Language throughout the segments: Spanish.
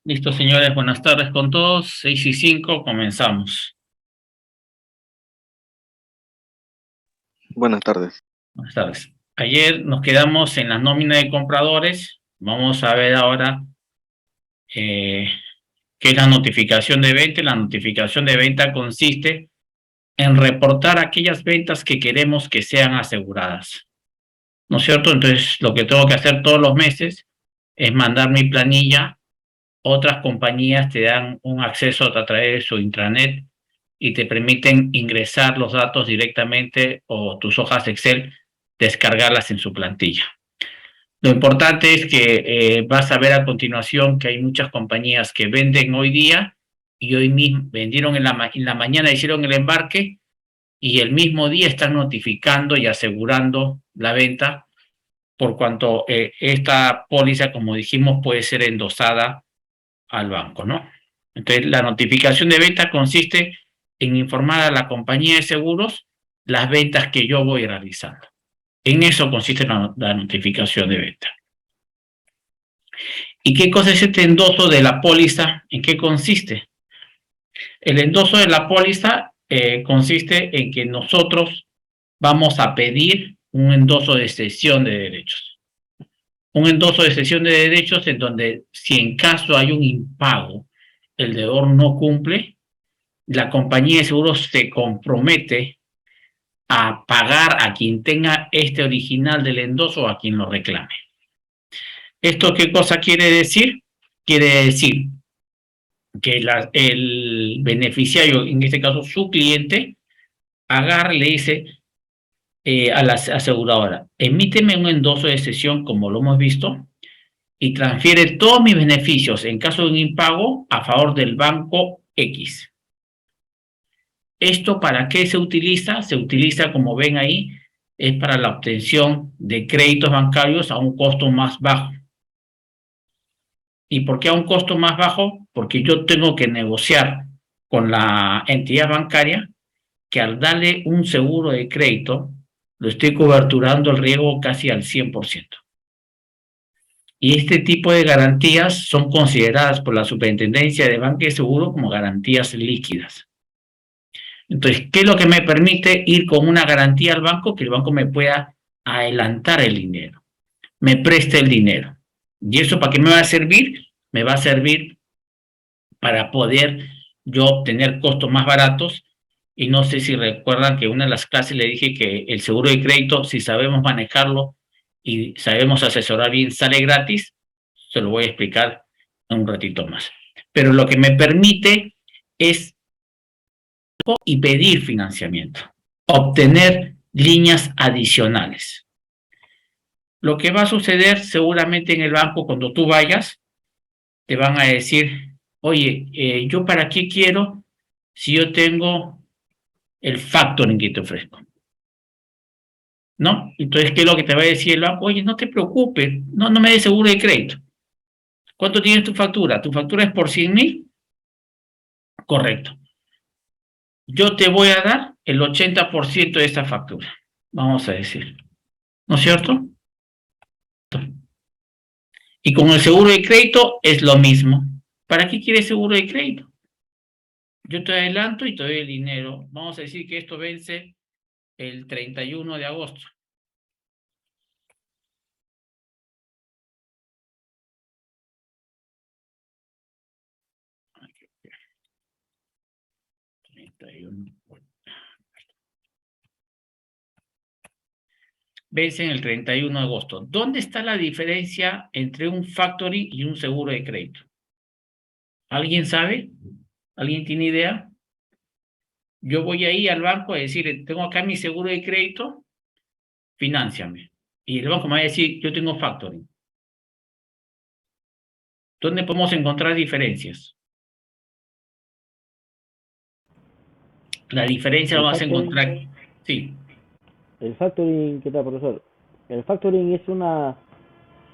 Listo, señores, buenas tardes con todos. 6:05, comenzamos. Buenas tardes. Buenas tardes. Ayer nos quedamos en la nómina de compradores. Vamos a ver ahora qué es la notificación de venta. La notificación de venta consiste en reportar aquellas ventas que queremos que sean aseguradas. ¿No es cierto? Entonces, lo que tengo que hacer todos los meses es mandar mi planilla. Otras compañías te dan un acceso a través de su intranet y te permiten ingresar los datos directamente o tus hojas Excel, descargarlas en su plantilla. Lo importante es que vas a ver a continuación que hay muchas compañías que venden hoy día y hoy mismo vendieron en la mañana, hicieron el embarque y el mismo día están notificando y asegurando la venta por cuanto esta póliza, como dijimos, puede ser endosada al banco, ¿no? Entonces, la notificación de venta consiste en informar a la compañía de seguros las ventas que yo voy realizando. En eso consiste la notificación de venta. ¿Y qué cosa es este endoso de la póliza? ¿En qué consiste? El endoso de la póliza consiste en que nosotros vamos a pedir un endoso de cesión de derechos. Un endoso de cesión de derechos en donde si en caso hay un impago, el deudor no cumple, la compañía de seguros se compromete a pagar a quien tenga este original del endoso o a quien lo reclame. ¿Esto qué cosa quiere decir? Quiere decir que el beneficiario, en este caso su cliente, agarra y le dice a la aseguradora, emíteme un endoso de cesión como lo hemos visto y transfiere todos mis beneficios en caso de un impago a favor del banco X. ¿Esto para qué se utiliza? Se utiliza, como ven ahí, es para la obtención de créditos bancarios a un costo más bajo. ¿Y por qué a un costo más bajo? Porque yo tengo que negociar con la entidad bancaria que al darle un seguro de crédito, lo estoy coberturando el riesgo casi al 100%. Y este tipo de garantías son consideradas por la Superintendencia de Banca y Seguro como garantías líquidas. Entonces, ¿qué es lo que me permite ir con una garantía al banco? Que el banco me pueda adelantar el dinero, me preste el dinero. ¿Y eso para qué me va a servir? Me va a servir para poder yo obtener costos más baratos. Y no sé si recuerdan que en una de las clases le dije que el seguro de crédito, si sabemos manejarlo y sabemos asesorar bien, sale gratis. Se lo voy a explicar en un ratito más. Pero lo que me permite es y pedir financiamiento, obtener líneas adicionales. Lo que va a suceder seguramente en el banco cuando tú vayas, te van a decir, oye, ¿yo para qué quiero si yo tengo el factoring que te ofrezco? ¿No? Entonces, ¿qué es lo que te va a decir el banco? Oye, no te preocupes, no me des seguro de crédito. ¿Cuánto tienes tu factura? ¿Tu factura es por 100,000? Correcto. Yo te voy a dar el 80% de esa factura, vamos a decir. ¿No es cierto? Y con el seguro de crédito es lo mismo. ¿Para qué quieres seguro de crédito? Yo te adelanto y te doy el dinero. Vamos a decir que esto vence el 31 de agosto. Vence en el 31 de agosto. ¿Dónde está la diferencia entre un factoring y un seguro de crédito? ¿Alguien sabe? ¿Alguien tiene idea? Yo voy ahí al banco a decir, tengo acá mi seguro de crédito, finánciame. Y el banco me va a decir, yo tengo factoring. ¿Dónde podemos encontrar diferencias? La diferencia la vas a encontrar, sí. El factoring, ¿qué tal, profesor? El factoring es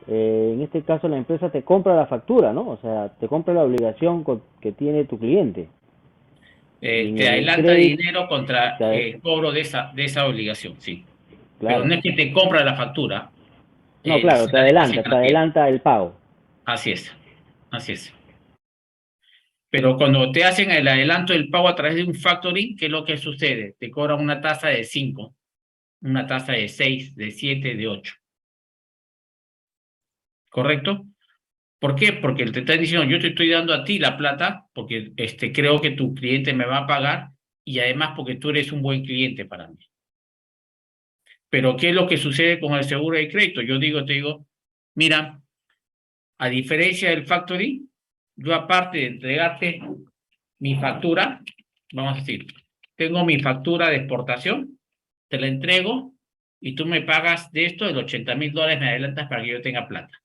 en este caso la empresa te compra la factura, ¿no? O sea, te compra la obligación que tiene tu cliente. Te adelanta dinero contra el cobro de esa obligación, sí. Pero Claro. no es que te compra la factura, No, claro, se la deja sin te garantía. adelanta el pago. Así es, así es. Pero cuando te hacen el adelanto del pago a través de un factoring, ¿qué es lo que sucede? Te cobran una tasa de 5, una tasa de 6, de 7, de 8. ¿Correcto? ¿Por qué? Porque te está diciendo, yo te estoy dando a ti la plata porque creo que tu cliente me va a pagar y además porque tú eres un buen cliente para mí. Pero ¿qué es lo que sucede con el seguro de crédito? Te digo, mira, a diferencia del factoring, yo aparte de entregarte mi factura, vamos a decir, tengo mi factura de exportación, te la entrego y tú me pagas de esto, del $80,000 me adelantas para que yo tenga plata.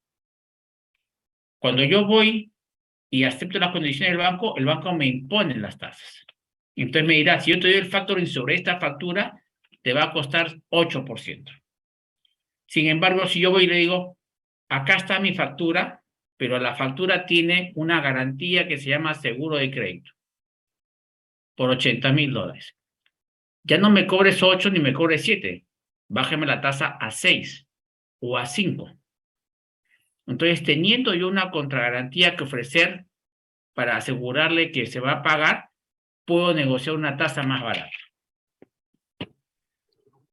Cuando yo voy y acepto las condiciones del banco, el banco me impone las tasas. Entonces me dirá, si yo te doy el factoring sobre esta factura, te va a costar 8%. Sin embargo, si yo voy y le digo, acá está mi factura, pero la factura tiene una garantía que se llama seguro de crédito por $80,000. Ya no me cobres 8 ni me cobres 7. Bájeme la tasa a 6 o a 5. Entonces, teniendo yo una contragarantía que ofrecer para asegurarle que se va a pagar, puedo negociar una tasa más barata.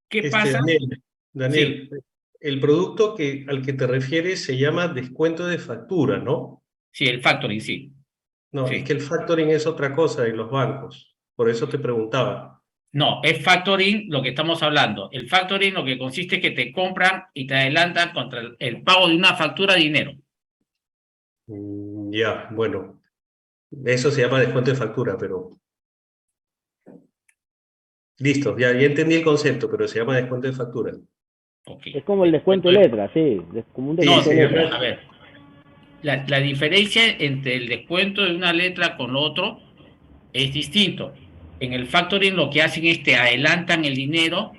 ¿Qué pasa? Daniel, Sí, el producto al que te refieres se llama descuento de factura, ¿no? sí, el factoring, sí. No, es Sí. que el factoring es otra cosa en los bancos. Por eso te preguntaba. No, es factoring lo que estamos hablando. El factoring lo que consiste es que te compran y te adelantan contra el pago de una factura de dinero. Ya, bueno, eso se llama descuento de factura, pero listo, ya entendí el concepto, pero se llama descuento de factura. Ok. Es como el descuento Descuento de de- letra, sí, como un Sí, No, descuento de se letra. a llama. ver, la diferencia entre el descuento de una letra con lo otro es distinto. En el factoring lo que hacen es te adelantan el dinero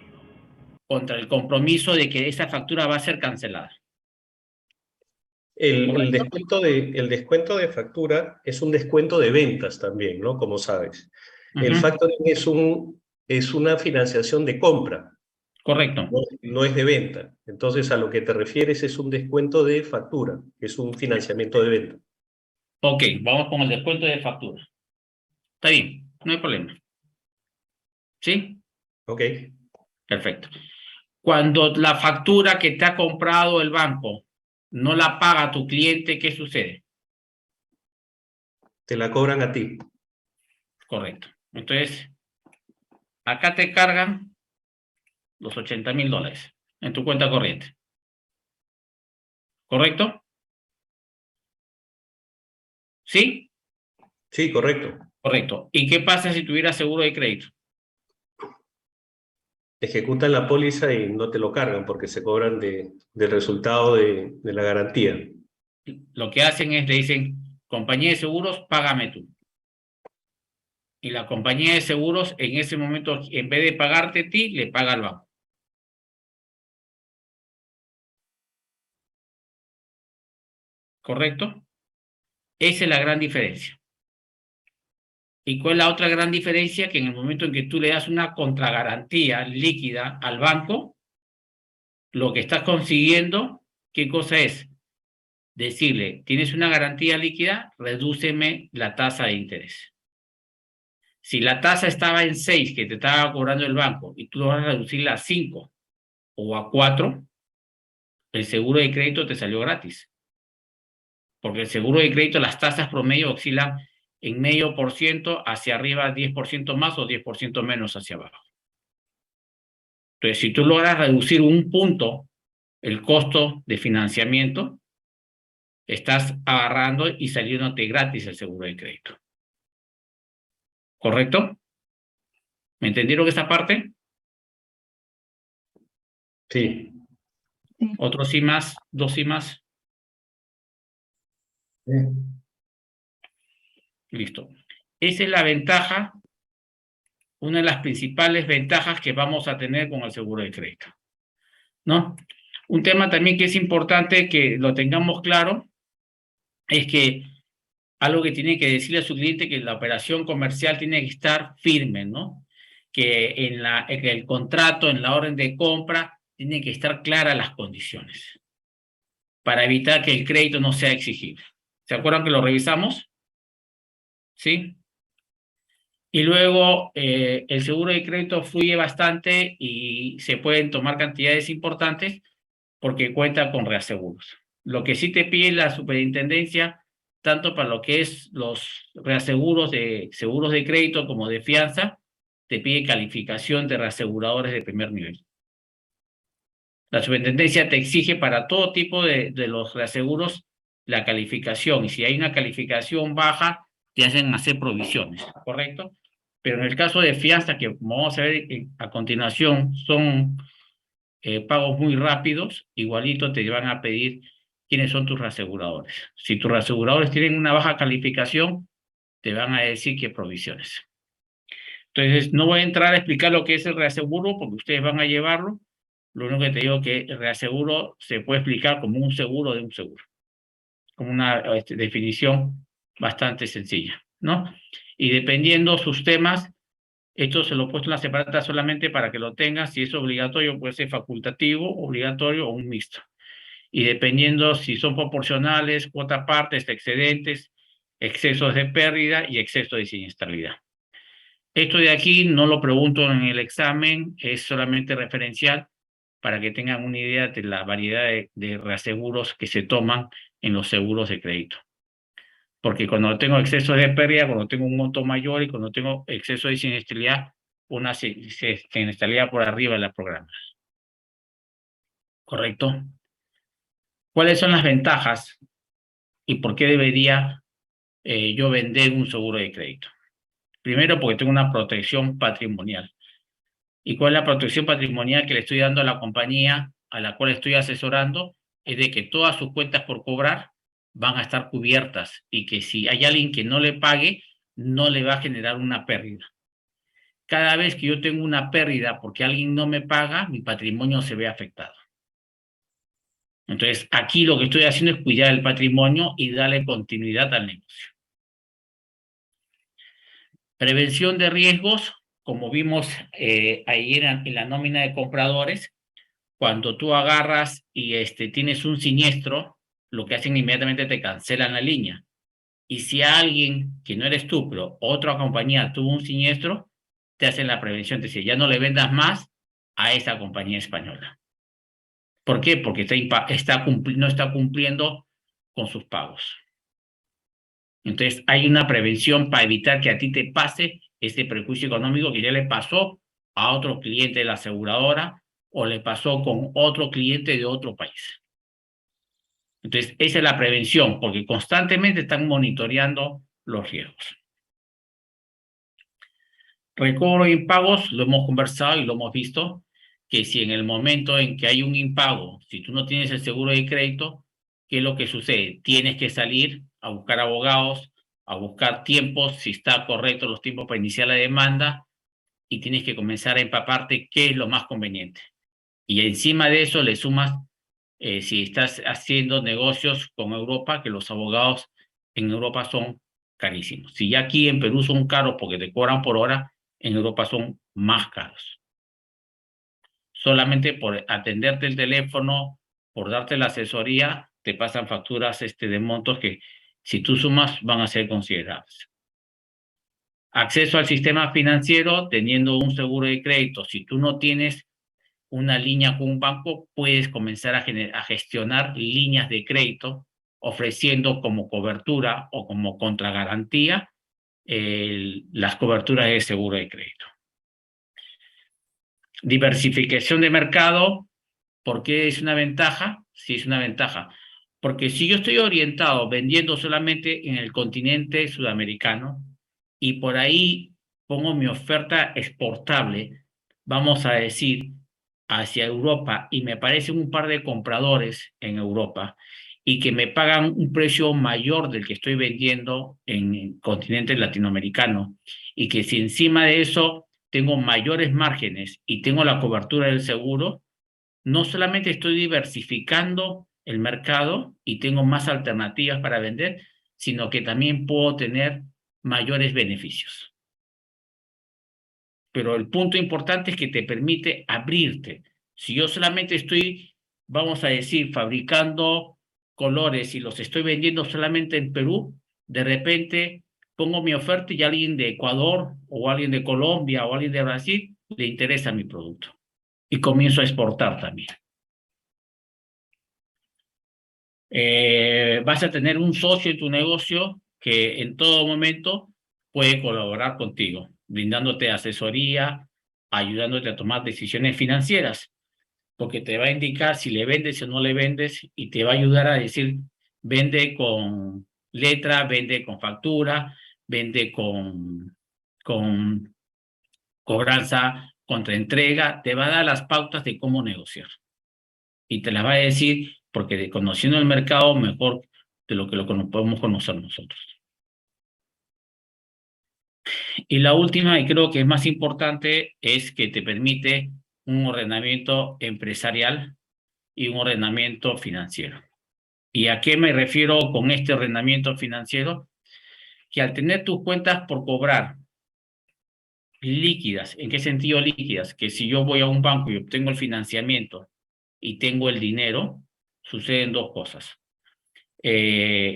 contra el compromiso de que esa factura va a ser cancelada. ¿Correcto? El descuento de factura es un descuento de ventas también, ¿no? Como sabes. El Ujú, factoring es una financiación de compra, correcto. no es de venta. Entonces, a lo que te refieres es un descuento de factura, es un financiamiento de venta. Ok, vamos con el descuento de factura. Está bien, no hay problema. ¿Sí? ¿Ok? Perfecto. Cuando la factura que te ha comprado el banco no la paga tu cliente, ¿qué sucede? Te la cobran a ti. Correcto. Entonces, acá te cargan los $80,000 en tu cuenta corriente. ¿Correcto? ¿Sí? Sí, correcto. Correcto. ¿Y qué pasa si tuvieras seguro de crédito? Ejecutan la póliza y no te lo cargan porque se cobran del resultado de la garantía. Lo que hacen es, le dicen, compañía de seguros, págame tú. Y la compañía de seguros, en ese momento, en vez de pagarte a ti, le paga al banco. ¿Correcto? Esa es la gran diferencia. ¿Y cuál es la otra gran diferencia? Que en el momento en que tú le das una contragarantía líquida al banco, lo que estás consiguiendo, ¿qué cosa es? Decirle, tienes una garantía líquida, redúceme la tasa de interés. Si la tasa estaba en 6 que te estaba cobrando el banco y tú lo vas a reducirla a 5 o a 4, el seguro de crédito te salió gratis. Porque el seguro de crédito, las tasas promedio oscilan en 0,5% hacia arriba, 10% más o 10% menos hacia abajo. Entonces, si tú logras reducir un punto el costo de financiamiento, estás agarrando y saliéndote gratis el seguro de crédito. ¿Correcto? ¿Me entendieron esta parte? Sí. Otro sí más, dos sí más. Listo. Esa es la ventaja, una de las principales ventajas que vamos a tener con el seguro de crédito, ¿no? Un tema también que es importante que lo tengamos claro es que algo que tiene que decirle a su cliente que la operación comercial tiene que estar firme, ¿no? Que en el contrato, en la orden de compra, tienen que estar claras las condiciones para evitar que el crédito no sea exigible. ¿Se acuerdan que lo revisamos? ¿sí? Y luego el seguro de crédito fluye bastante y se pueden tomar cantidades importantes porque cuenta con reaseguros. Lo que sí te pide la superintendencia, tanto para lo que es los reaseguros de seguros de crédito como de fianza, te pide calificación de reaseguradores de primer nivel. La superintendencia te exige para todo tipo de los reaseguros la calificación, y si hay una calificación baja, te hacen hacer provisiones, ¿correcto? Pero en el caso de fianza, que como vamos a ver a continuación, son pagos muy rápidos, igualito te van a pedir quiénes son tus reaseguradores. Si tus reaseguradores tienen una baja calificación, te van a decir qué provisiones. Entonces, no voy a entrar a explicar lo que es el reaseguro porque ustedes van a llevarlo. Lo único que te digo es que el reaseguro se puede explicar como un seguro de un seguro, como una definición bastante sencilla, ¿no? Y dependiendo sus temas, esto se lo he puesto en la separata solamente para que lo tengas. Si es obligatorio, puede ser facultativo, obligatorio o un mixto. Y dependiendo si son proporcionales, cuota partes, excedentes, excesos de pérdida y exceso de siniestralidad. Esto de aquí no lo pregunto en el examen, es solamente referencial para que tengan una idea de la variedad de reaseguros que se toman en los seguros de crédito. Porque cuando tengo exceso de pérdida, cuando tengo un monto mayor y cuando tengo exceso de siniestralidad, una siniestralidad por arriba de la programa. ¿Correcto? ¿Cuáles son las ventajas y por qué debería yo vender un seguro de crédito? Primero, porque tengo una protección patrimonial. ¿Y cuál es la protección patrimonial que le estoy dando a la compañía a la cual estoy asesorando? Es de que todas sus cuentas por cobrar van a estar cubiertas y que si hay alguien que no le pague, no le va a generar una pérdida. Cada vez que yo tengo una pérdida porque alguien no me paga, mi patrimonio se ve afectado. Entonces, aquí lo que estoy haciendo es cuidar el patrimonio y darle continuidad al negocio. Prevención de riesgos, como vimos ayer en la nómina de compradores, cuando tú agarras y tienes un siniestro, lo que hacen inmediatamente te cancelan la línea. Y si alguien que no eres tú, pero otra compañía tuvo un siniestro, te hacen la prevención, te dicen, ya no le vendas más a esa compañía española. ¿Por qué? Porque no está cumpliendo con sus pagos. Entonces, hay una prevención para evitar que a ti te pase ese perjuicio económico que ya le pasó a otro cliente de la aseguradora o le pasó con otro cliente de otro país. Entonces, esa es la prevención, porque constantemente están monitoreando los riesgos. Recobro de impagos, lo hemos conversado y lo hemos visto, que si en el momento en que hay un impago, si tú no tienes el seguro de crédito, ¿qué es lo que sucede? Tienes que salir a buscar abogados, a buscar tiempos, si está correcto los tiempos para iniciar la demanda, y tienes que comenzar a empaparte qué es lo más conveniente. Y encima de eso le sumas, si estás haciendo negocios con Europa, que los abogados en Europa son carísimos. Si ya aquí en Perú son caros porque te cobran por hora, en Europa son más caros. Solamente por atenderte el teléfono, por darte la asesoría, te pasan facturas de montos que si tú sumas van a ser considerables. Acceso al sistema financiero teniendo un seguro de crédito. Si tú no tienes una línea con un banco, puedes comenzar a gestionar líneas de crédito ofreciendo como cobertura o como contragarantía las coberturas de seguro de crédito. Diversificación de mercado, ¿por qué es una ventaja? Sí, es una ventaja. Porque si yo estoy orientado vendiendo solamente en el continente sudamericano y por ahí pongo mi oferta exportable, vamos a decir, hacia Europa y me aparecen un par de compradores en Europa y que me pagan un precio mayor del que estoy vendiendo en el continente latinoamericano y que si encima de eso tengo mayores márgenes y tengo la cobertura del seguro, no solamente estoy diversificando el mercado y tengo más alternativas para vender, sino que también puedo tener mayores beneficios. Pero el punto importante es que te permite abrirte. Si yo solamente estoy, vamos a decir, fabricando colores y los estoy vendiendo solamente en Perú, de repente pongo mi oferta y alguien de Ecuador o alguien de Colombia o alguien de Brasil le interesa mi producto y comienzo a exportar también. Vas a tener un socio en tu negocio que en todo momento puede colaborar contigo, brindándote asesoría, ayudándote a tomar decisiones financieras, porque te va a indicar si le vendes o no le vendes y te va a ayudar a decir, vende con letra, vende con factura, vende con cobranza contra entrega, te va a dar las pautas de cómo negociar y te las va a decir porque conociendo el mercado mejor de lo que podemos conocer nosotros. Y la última, y creo que es más importante, es que te permite un ordenamiento empresarial y un ordenamiento financiero. ¿Y a qué me refiero con este ordenamiento financiero? Que al tener tus cuentas por cobrar líquidas, ¿en qué sentido líquidas? Que si yo voy a un banco y obtengo el financiamiento y tengo el dinero, suceden dos cosas.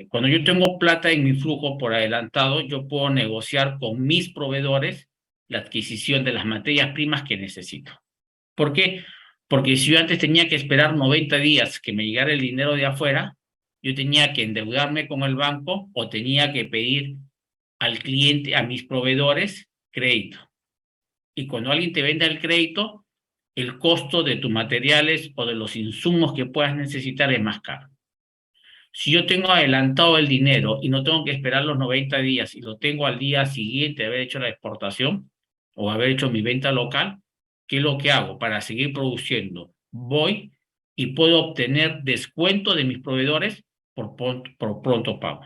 Cuando yo tengo plata en mi flujo por adelantado, yo puedo negociar con mis proveedores la adquisición de las materias primas que necesito. ¿Por qué? Porque si yo antes tenía que esperar 90 días que me llegara el dinero de afuera, yo tenía que endeudarme con el banco o tenía que pedir al cliente, a mis proveedores, crédito. Y cuando alguien te vende el crédito, el costo de tus materiales o de los insumos que puedas necesitar es más caro. Si yo tengo adelantado el dinero y no tengo que esperar los 90 días y lo tengo al día siguiente de haber hecho la exportación o haber hecho mi venta local, ¿qué es lo que hago? Para seguir produciendo, voy y puedo obtener descuento de mis proveedores por pronto pago.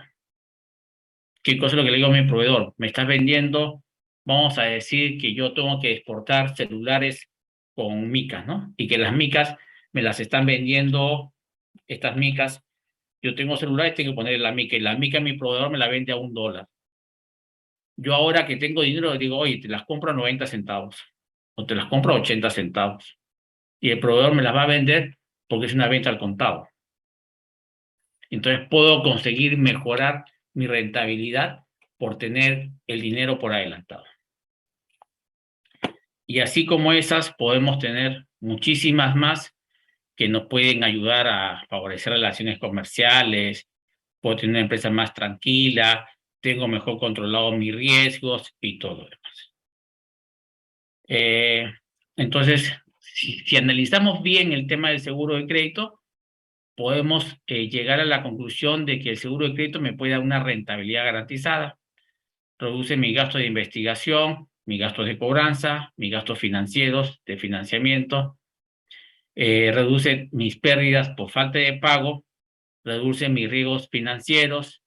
¿Qué cosa es lo que le digo a mi proveedor? Me estás vendiendo, vamos a decir que yo tengo que exportar celulares con micas, ¿no? Y que las micas me las están vendiendo, estas micas, yo tengo celulares, tengo que poner la mica, y la mica mi proveedor me la vende a $1. Yo ahora que tengo dinero le digo, oye, te las compro a 90 centavos, o te las compro a 80 centavos. Y el proveedor me las va a vender porque es una venta al contado. Entonces puedo conseguir mejorar mi rentabilidad por tener el dinero por adelantado. Y así como esas, podemos tener muchísimas más que nos pueden ayudar a favorecer relaciones comerciales, puedo tener una empresa más tranquila, tengo mejor controlado mis riesgos y todo lo demás. Entonces, si analizamos bien el tema del seguro de crédito, podemos llegar a la conclusión de que el seguro de crédito me puede dar una rentabilidad garantizada, reduce mi gasto de investigación, mis gastos de cobranza, mis gastos financieros de financiamiento, reduce mis pérdidas por falta de pago, reduce mis riesgos financieros,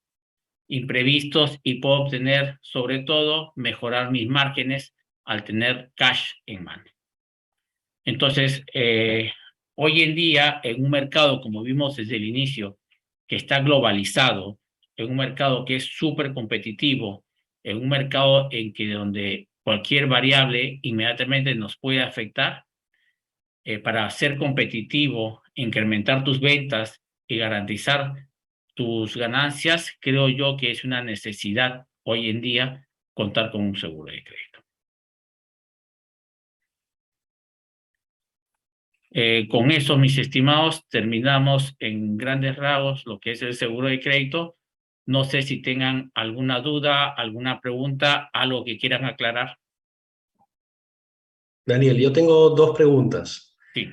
imprevistos y puedo obtener, sobre todo, mejorar mis márgenes al tener cash en mano. Entonces, hoy en día, en un mercado, como vimos desde el inicio, que está globalizado, en un mercado que es súper competitivo, en un mercado en que donde cualquier variable inmediatamente nos puede afectar, para ser competitivo, incrementar tus ventas y garantizar tus ganancias, creo yo que es una necesidad hoy en día contar con un seguro de crédito. Con eso, mis estimados, terminamos en grandes rasgos lo que es el seguro de crédito. No sé si tengan alguna duda, alguna pregunta, algo que quieran aclarar. Daniel, yo tengo dos preguntas. Sí.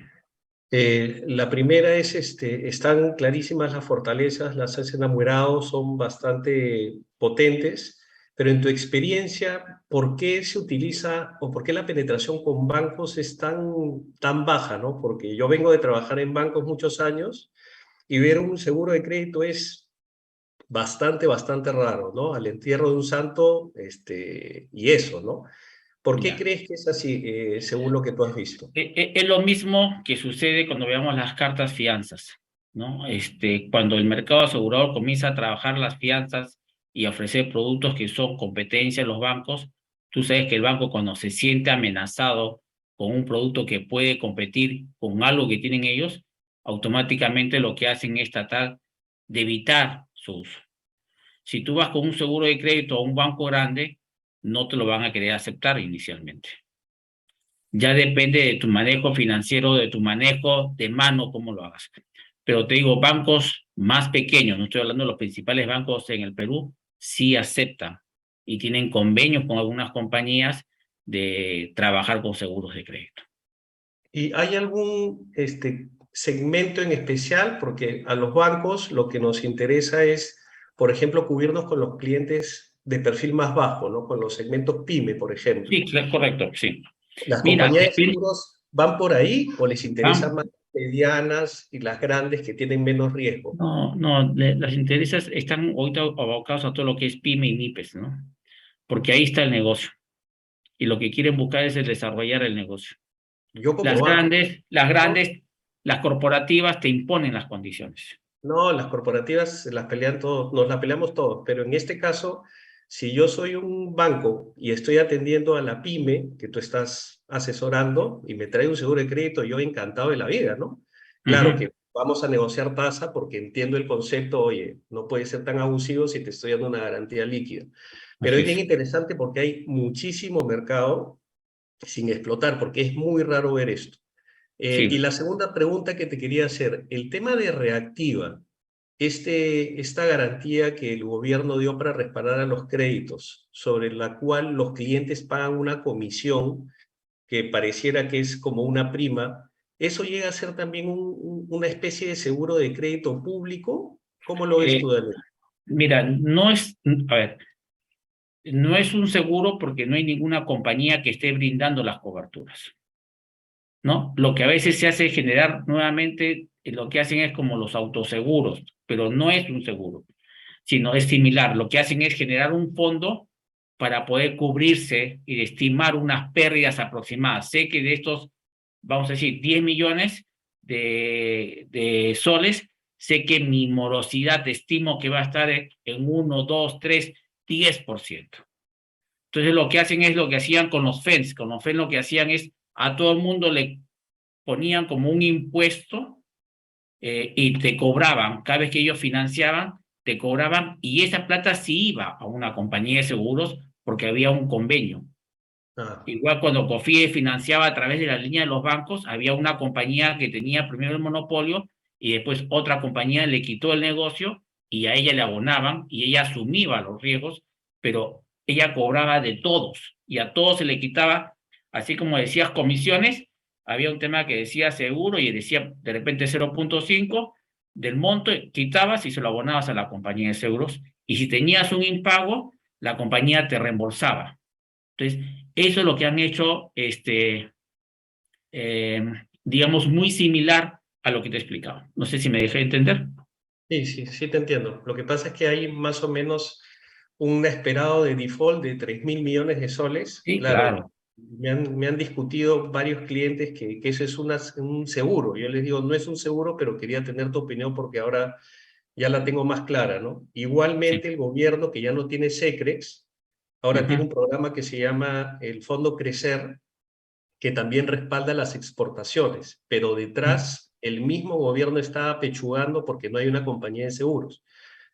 La primera es, están clarísimas las fortalezas, las has enamorado, son bastante potentes, pero en tu experiencia, ¿por qué se utiliza o por qué la penetración con bancos es tan baja, ¿no? Porque yo vengo de trabajar en bancos muchos años y ver un seguro de crédito es bastante raro, ¿no? Al entierro de un santo, y eso, ¿no? ¿Por qué Ya. crees que es así, según lo que tú has visto? Es lo mismo que sucede cuando veamos las cartas fianzas, ¿no? Cuando el mercado asegurador comienza a trabajar las fianzas y a ofrecer productos que son competencia de los bancos, tú sabes que el banco cuando se siente amenazado con un producto que puede competir con algo que tienen ellos, automáticamente lo que hacen es tratar de evitar su uso. Si tú vas con un seguro de crédito a un banco grande, no te lo van a querer aceptar inicialmente. Ya depende de tu manejo financiero, de tu manejo de mano, cómo lo hagas. Pero te digo, bancos más pequeños, no estoy hablando de los principales bancos en el Perú, sí aceptan y tienen convenios con algunas compañías de trabajar con seguros de crédito. ¿Y hay algún segmento en especial? Porque a los bancos lo que nos interesa es, por ejemplo, cubrirnos con los clientes de perfil más bajo, ¿no? Con los segmentos PYME, por ejemplo. Sí, correcto, sí. ¿Las Mira, compañías de seguros van por ahí o les interesan van- más las medianas y las grandes que tienen menos riesgo? no, las intereses están ahorita abocados a todo lo que es PYME y MIPES, ¿no? Porque ahí está el negocio y lo que quieren buscar es el desarrollar el negocio. Yo como Las banco, grandes, las corporativas te imponen las condiciones. no, las corporativas las pelean todos, nos la peleamos todos, pero en este caso, si yo soy un banco y estoy atendiendo a la pyme que tú estás asesorando y me trae un seguro de crédito, yo encantado de la vida, ¿no? Claro Ujú. que vamos a negociar tasa porque entiendo el concepto, oye, no puede ser tan abusivo si te estoy dando una garantía líquida. Pero Así es bien es. interesante porque hay muchísimo mercado sin explotar, porque es muy raro ver esto. Y Sí. la segunda pregunta que te quería hacer, el tema de reactiva, esta garantía que el gobierno dio para respaldar a los créditos, sobre la cual los clientes pagan una comisión que pareciera que es como una prima, ¿eso llega a ser también una especie de seguro de crédito público? ¿Cómo lo ves tú, Eh, Daniel? Mira, a ver, no es un seguro porque no hay ninguna compañía que esté brindando las coberturas, ¿no? Lo que a veces se hace es generar nuevamente, lo que hacen es como los autoseguros, pero no es un seguro, sino es similar. Lo que hacen es generar un fondo para poder cubrirse y estimar unas pérdidas aproximadas. Sé que de estos, vamos a decir, 10 millones de soles, sé que mi morosidad estimo que va a estar en 1, 2, 3, 10%. Entonces lo que hacen es lo que hacían con los FENS. Con los FENS lo que hacían es a todo el mundo le ponían como un impuesto y te cobraban, cada vez que ellos financiaban, te cobraban y esa plata sí iba a una compañía de seguros porque había un convenio. Ah, Igual cuando COFIDE financiaba a través de la línea de los bancos, había una compañía que tenía primero el monopolio y después otra compañía le quitó el negocio y a ella le abonaban y ella asumía los riesgos, pero ella cobraba de todos y a todos se le quitaba, así como decías comisiones, había un tema que decía seguro y decía de repente 0,5 del monto, quitabas y se lo abonabas a la compañía de seguros y si tenías un impago, la compañía te reembolsaba. Entonces, eso es lo que han hecho, eh, digamos, muy similar a lo que te he explicado. No sé si me dejé entender. sí, sí, sí te entiendo. Lo que pasa es que hay más o menos un esperado de default de 3.000 millones de soles. Sí, Claro, claro. me han discutido varios clientes que eso es un seguro. Yo les digo, no es un seguro, pero quería tener tu opinión porque ahora ya la tengo más clara, ¿no? Sí. Igualmente el gobierno, que ya no tiene SECREX, ahora tiene Ujú, un programa que se llama el Fondo Crecer, que también respalda las exportaciones, pero ujú, detrás el mismo gobierno está apechugando porque no hay una compañía de seguros.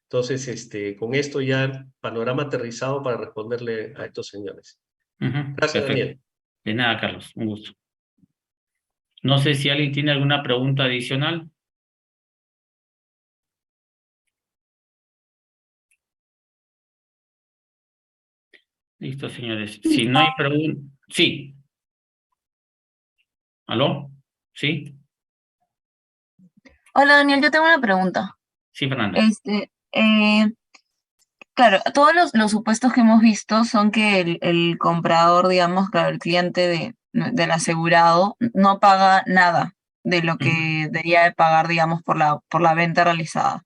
Entonces, con esto ya panorama aterrizado para responderle a estos señores. Gracias, perfecto. Daniel. De nada, Carlos. Un gusto. No sé si alguien tiene alguna pregunta adicional. Listo, señores. Si no hay pregunta. Sí. ¿Aló? ¿Sí? Hola Daniel, yo tengo una pregunta. Sí, Fernanda. Este, claro, todos los supuestos que hemos visto son que el comprador, digamos, claro, el cliente del asegurado no paga nada de lo Ujú. que debería de pagar, digamos, por la venta realizada.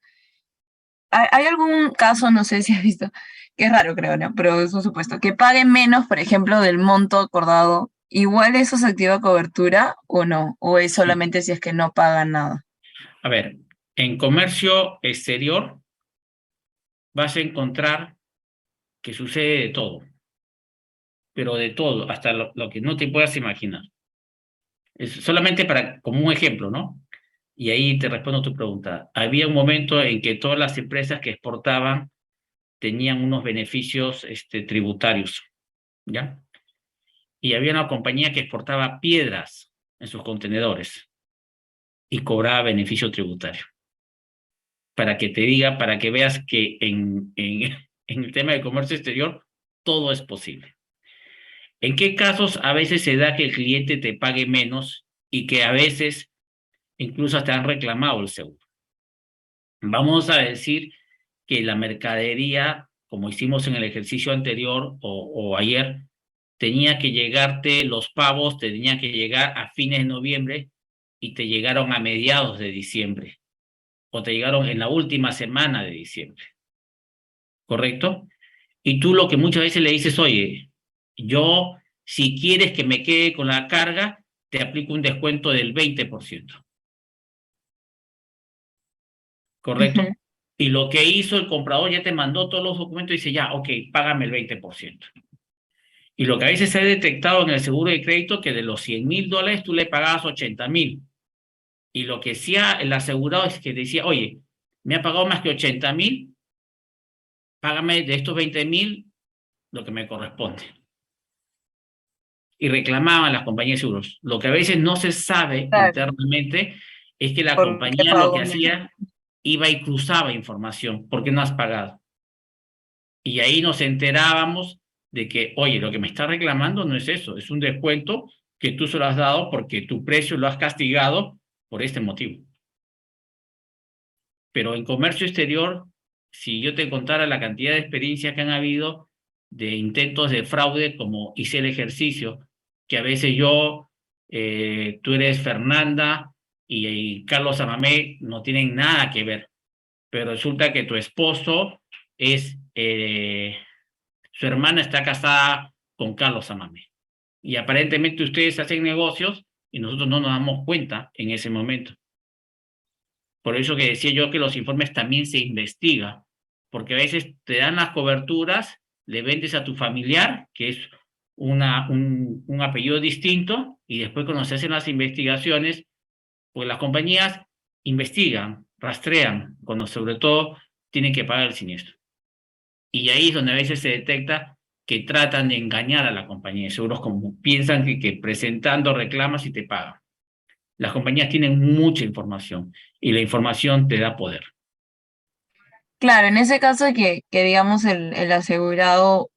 ¿Hay algún caso, no sé si has visto, que es raro creo, ¿no? Pero es un supuesto, que pague menos, por ejemplo, del monto acordado? ¿Igual eso se activa cobertura o no? ¿O es Sí. solamente si es que no paga nada? A ver, en comercio exterior vas a encontrar que sucede de todo, pero de todo, hasta lo que no te puedas imaginar. Es solamente para, como un ejemplo, ¿no? Y ahí te respondo tu pregunta. Había un momento en que todas las empresas que exportaban tenían unos beneficios tributarios, ¿ya? Y había una compañía que exportaba piedras en sus contenedores y cobraba beneficio tributario. Para que te diga, para que veas que en el tema de comercio exterior todo es posible. ¿En qué casos a veces se da que el cliente te pague menos y que a veces incluso hasta han reclamado el seguro? Vamos a decir que la mercadería, como hicimos en el ejercicio anterior o ayer, tenía que llegarte, los pavos tenían que llegar a fines de noviembre y te llegaron a mediados de diciembre o te llegaron en la última semana de diciembre, ¿correcto? Y tú lo que muchas veces le dices, oye, yo, si quieres que me quede con la carga, te aplico un descuento del 20%, ¿correcto? Ujú. Y lo que hizo el comprador ya te mandó todos los documentos y dice, ya, ok, págame el 20%. Y lo que a veces se ha detectado en el seguro de crédito, que de los $100,000 tú le pagabas 80,000. Y lo que hacía el asegurado es que decía, oye, me ha pagado más que 80,000, págame de estos 20,000 lo que me corresponde. Y reclamaban las compañías de seguros. Lo que a veces no se sabe Claro, internamente es que la ¿por qué compañía lo que pago menos? hacía iba y cruzaba información. ¿Por qué no has pagado? Y ahí nos enterábamos de que, oye, lo que me está reclamando no es eso, es un descuento que tú se lo has dado porque tu precio lo has castigado por este motivo. Pero en comercio exterior, si yo te contara la cantidad de experiencias que han habido de intentos de fraude, como hice el ejercicio, que a veces yo, tú eres Fernanda y Carlos Amamé no tienen nada que ver, pero resulta que tu esposo es, su hermana está casada con Carlos Amamé. Y aparentemente ustedes hacen negocios y nosotros no nos damos cuenta en ese momento. Por eso que decía yo que los informes también se investiga, porque a veces te dan las coberturas, le vendes a tu familiar, que es un apellido distinto, y después cuando se hacen las investigaciones, pues las compañías investigan, rastrean, cuando sobre todo tienen que pagar el siniestro. Y ahí es donde a veces se detecta que tratan de engañar a la compañía de seguros, como piensan que presentando reclamas y te pagan. Las compañías tienen mucha información y la información te da poder. Claro, en ese caso que digamos el asegurado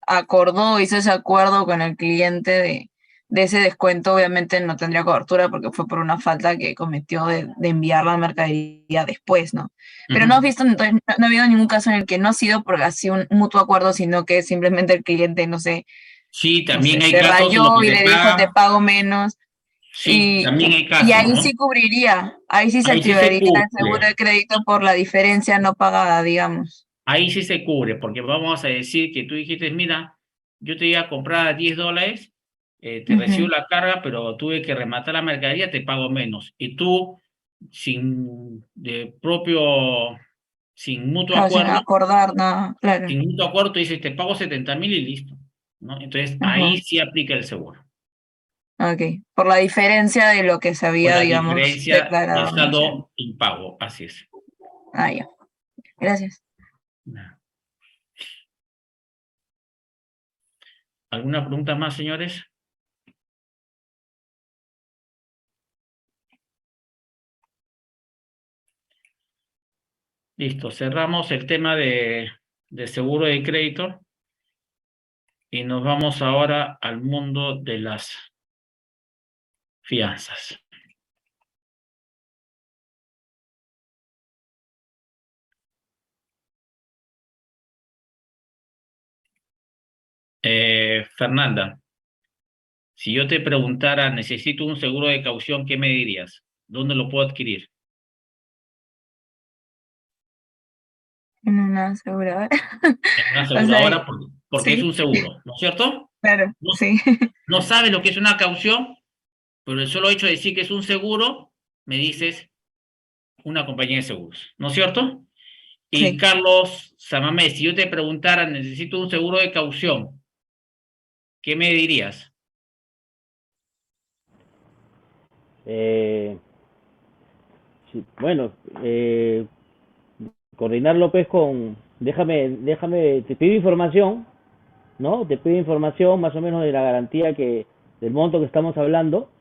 acordó, hizo ese acuerdo con el cliente de ese descuento, obviamente no tendría cobertura porque fue por una falta que cometió de enviar la mercadería después, ¿no? Pero no has Ujú. visto, entonces, no ha habido ningún caso en el que no ha sido por así un mutuo acuerdo, sino que simplemente el cliente, Sí, no también sé, hay se casos en los rayó que y te le dijo te pagan. pago menos. Sí, Y, también hay y casos, ahí ¿no? sí cubriría, ahí sí se Ahí sí se activaría el seguro cubre, de crédito por la diferencia no pagada, digamos. ahí sí se cubre, porque vamos a decir que tú dijiste, mira, yo te iba a comprar a $10, te recibo Ujú. la carga, pero tuve que rematar la mercadería, te pago menos. Y tú, sin mutuo Claro, sin acuerdo, acordar nada, claro. tú dices, te pago 70,000 y listo, ¿no? Entonces ahí Ajá, sí aplica el seguro. ok. Por la diferencia de lo que se Por había, la digamos, diferencia del declarado inicial. saldo impago, así es. Ah, ya. Gracias. ¿Alguna pregunta más, señores? Listo, cerramos el tema de seguro de crédito y nos vamos ahora al mundo de las fianzas. Fernanda, si yo te preguntara, necesito un seguro de caución, ¿qué me dirías? ¿Dónde lo puedo adquirir? En una aseguradora. En una O sea, aseguradora porque es sí, un seguro, ¿no es cierto? claro, No, sí, no sabes lo que es una caución, pero el solo hecho de decir que es un seguro, me dices una compañía de seguros, ¿no es cierto? Y sí. Carlos Samamé, si yo te preguntara, necesito un seguro de caución, ¿qué me dirías? Eh, sí, bueno, coordinarlo pues con te pido información, ¿no? Te pido información más o menos de la garantía del monto que estamos hablando,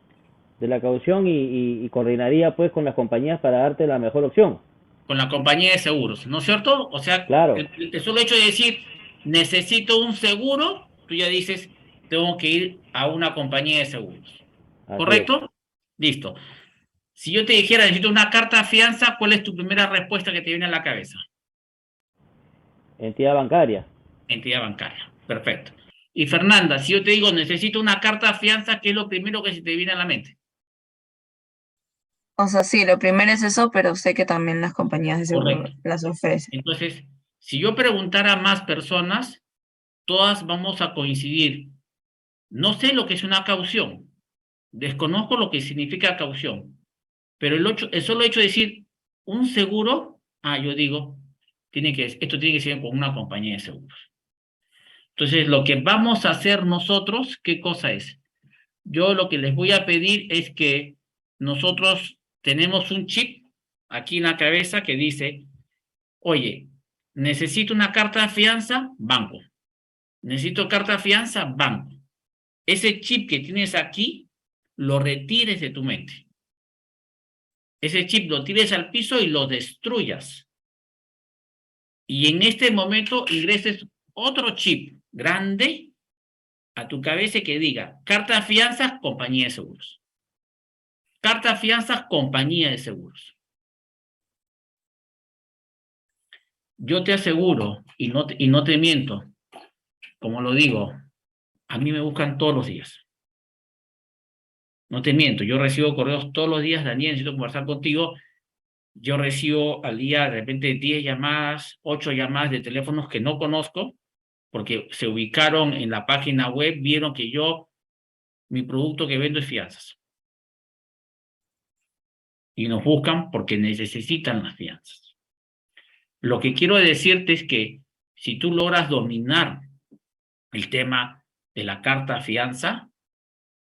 de la caución y coordinaría pues con las compañías para darte la mejor opción. Con la compañía de seguros, ¿no es cierto? O sea, Claro, el solo hecho de decir, necesito un seguro, tú ya dices, tengo que ir a una compañía de seguros. así es. ¿Correcto? Listo. Si yo te dijera, necesito una carta de fianza, ¿cuál es tu primera respuesta que te viene a la cabeza? Entidad bancaria. Entidad bancaria. Perfecto. Y Fernanda, si yo te digo, necesito una carta de fianza, ¿qué es lo primero que se te viene a la mente? O sea, sí, lo primero es eso, pero sé que también las compañías de seguro Correcto. las ofrecen. Entonces, si yo preguntara a más personas, todas vamos a coincidir. No sé lo que es una caución, desconozco lo que significa caución, pero el solo hecho de decir un seguro, yo digo, esto tiene que ser con una compañía de seguros. Entonces, lo que vamos a hacer nosotros, ¿qué cosa es? Yo lo que les voy a pedir es que nosotros tenemos un chip aquí en la cabeza que dice, oye, necesito una carta de fianza, banco. Necesito carta de fianza, banco. Ese chip que tienes aquí, lo retires de tu mente. Ese chip lo tires al piso y lo destruyas. Y en este momento ingreses otro chip grande a tu cabeza que diga, carta de fianzas, compañía de seguros. Carta de fianzas, compañía de seguros. Yo te aseguro, y no te miento, como lo digo, a mí me buscan todos los días. No te miento, yo recibo correos todos los días, Daniel, necesito conversar contigo. Yo recibo al día de repente 10 llamadas, 8 llamadas de teléfonos que no conozco, porque se ubicaron en la página web, vieron que mi producto que vendo es fianzas. Y nos buscan porque necesitan las fianzas. Lo que quiero decirte es que si tú logras dominar el tema de la carta fianza,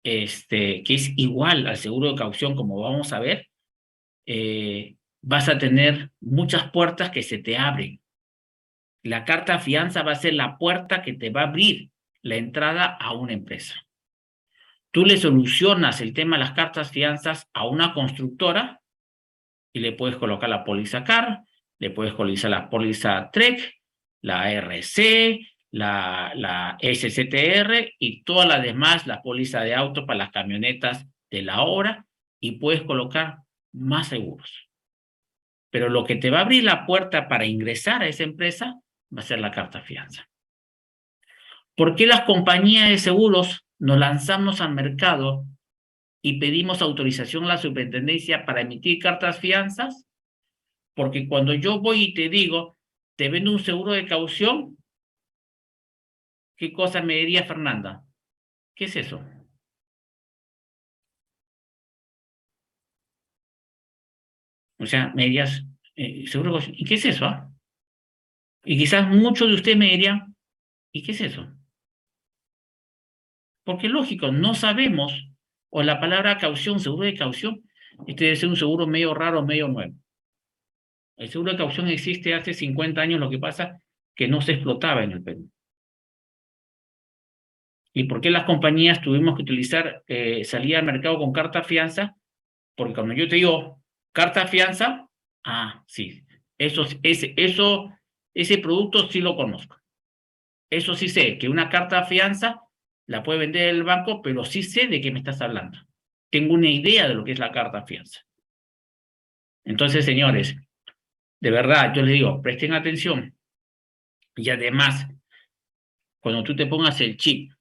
que es igual al seguro de caución, como vamos a ver, vas a tener muchas puertas que se te abren. La carta fianza va a ser la puerta que te va a abrir la entrada a una empresa. Tú le solucionas el tema de las cartas fianzas a una constructora y le puedes colocar la póliza CAR, le puedes colocar la póliza TREC, la RC, la SCTR y todas las demás, la póliza de auto para las camionetas de la obra, y puedes colocar más seguros. Pero lo que te va a abrir la puerta para ingresar a esa empresa va a ser la carta fianza. ¿Por qué las compañías de seguros nos lanzamos al mercado y pedimos autorización a la superintendencia para emitir cartas fianzas? Porque cuando yo voy y te digo, te vendo un seguro de caución, ¿qué cosa me diría Fernanda? ¿Qué es eso? O sea, me dirías, seguro de caución, ¿y qué es eso? Y quizás muchos de ustedes me dirían, ¿y qué es eso? Porque lógico, no sabemos, o la palabra caución, seguro de caución, este debe ser un seguro medio raro, medio nuevo. El seguro de caución existe hace 50 años, lo que pasa que no se explotaba en el Perú. ¿Y por qué las compañías tuvimos que utilizar, salir al mercado con carta fianza? Porque cuando yo te digo carta fianza, sí, ese producto sí lo conozco. Eso sí sé, que una carta fianza la puede vender el banco, pero sí sé de qué me estás hablando. Tengo una idea de lo que es la carta fianza. Entonces, señores, de verdad, yo les digo, presten atención. Y además, cuando tú te pongas el chip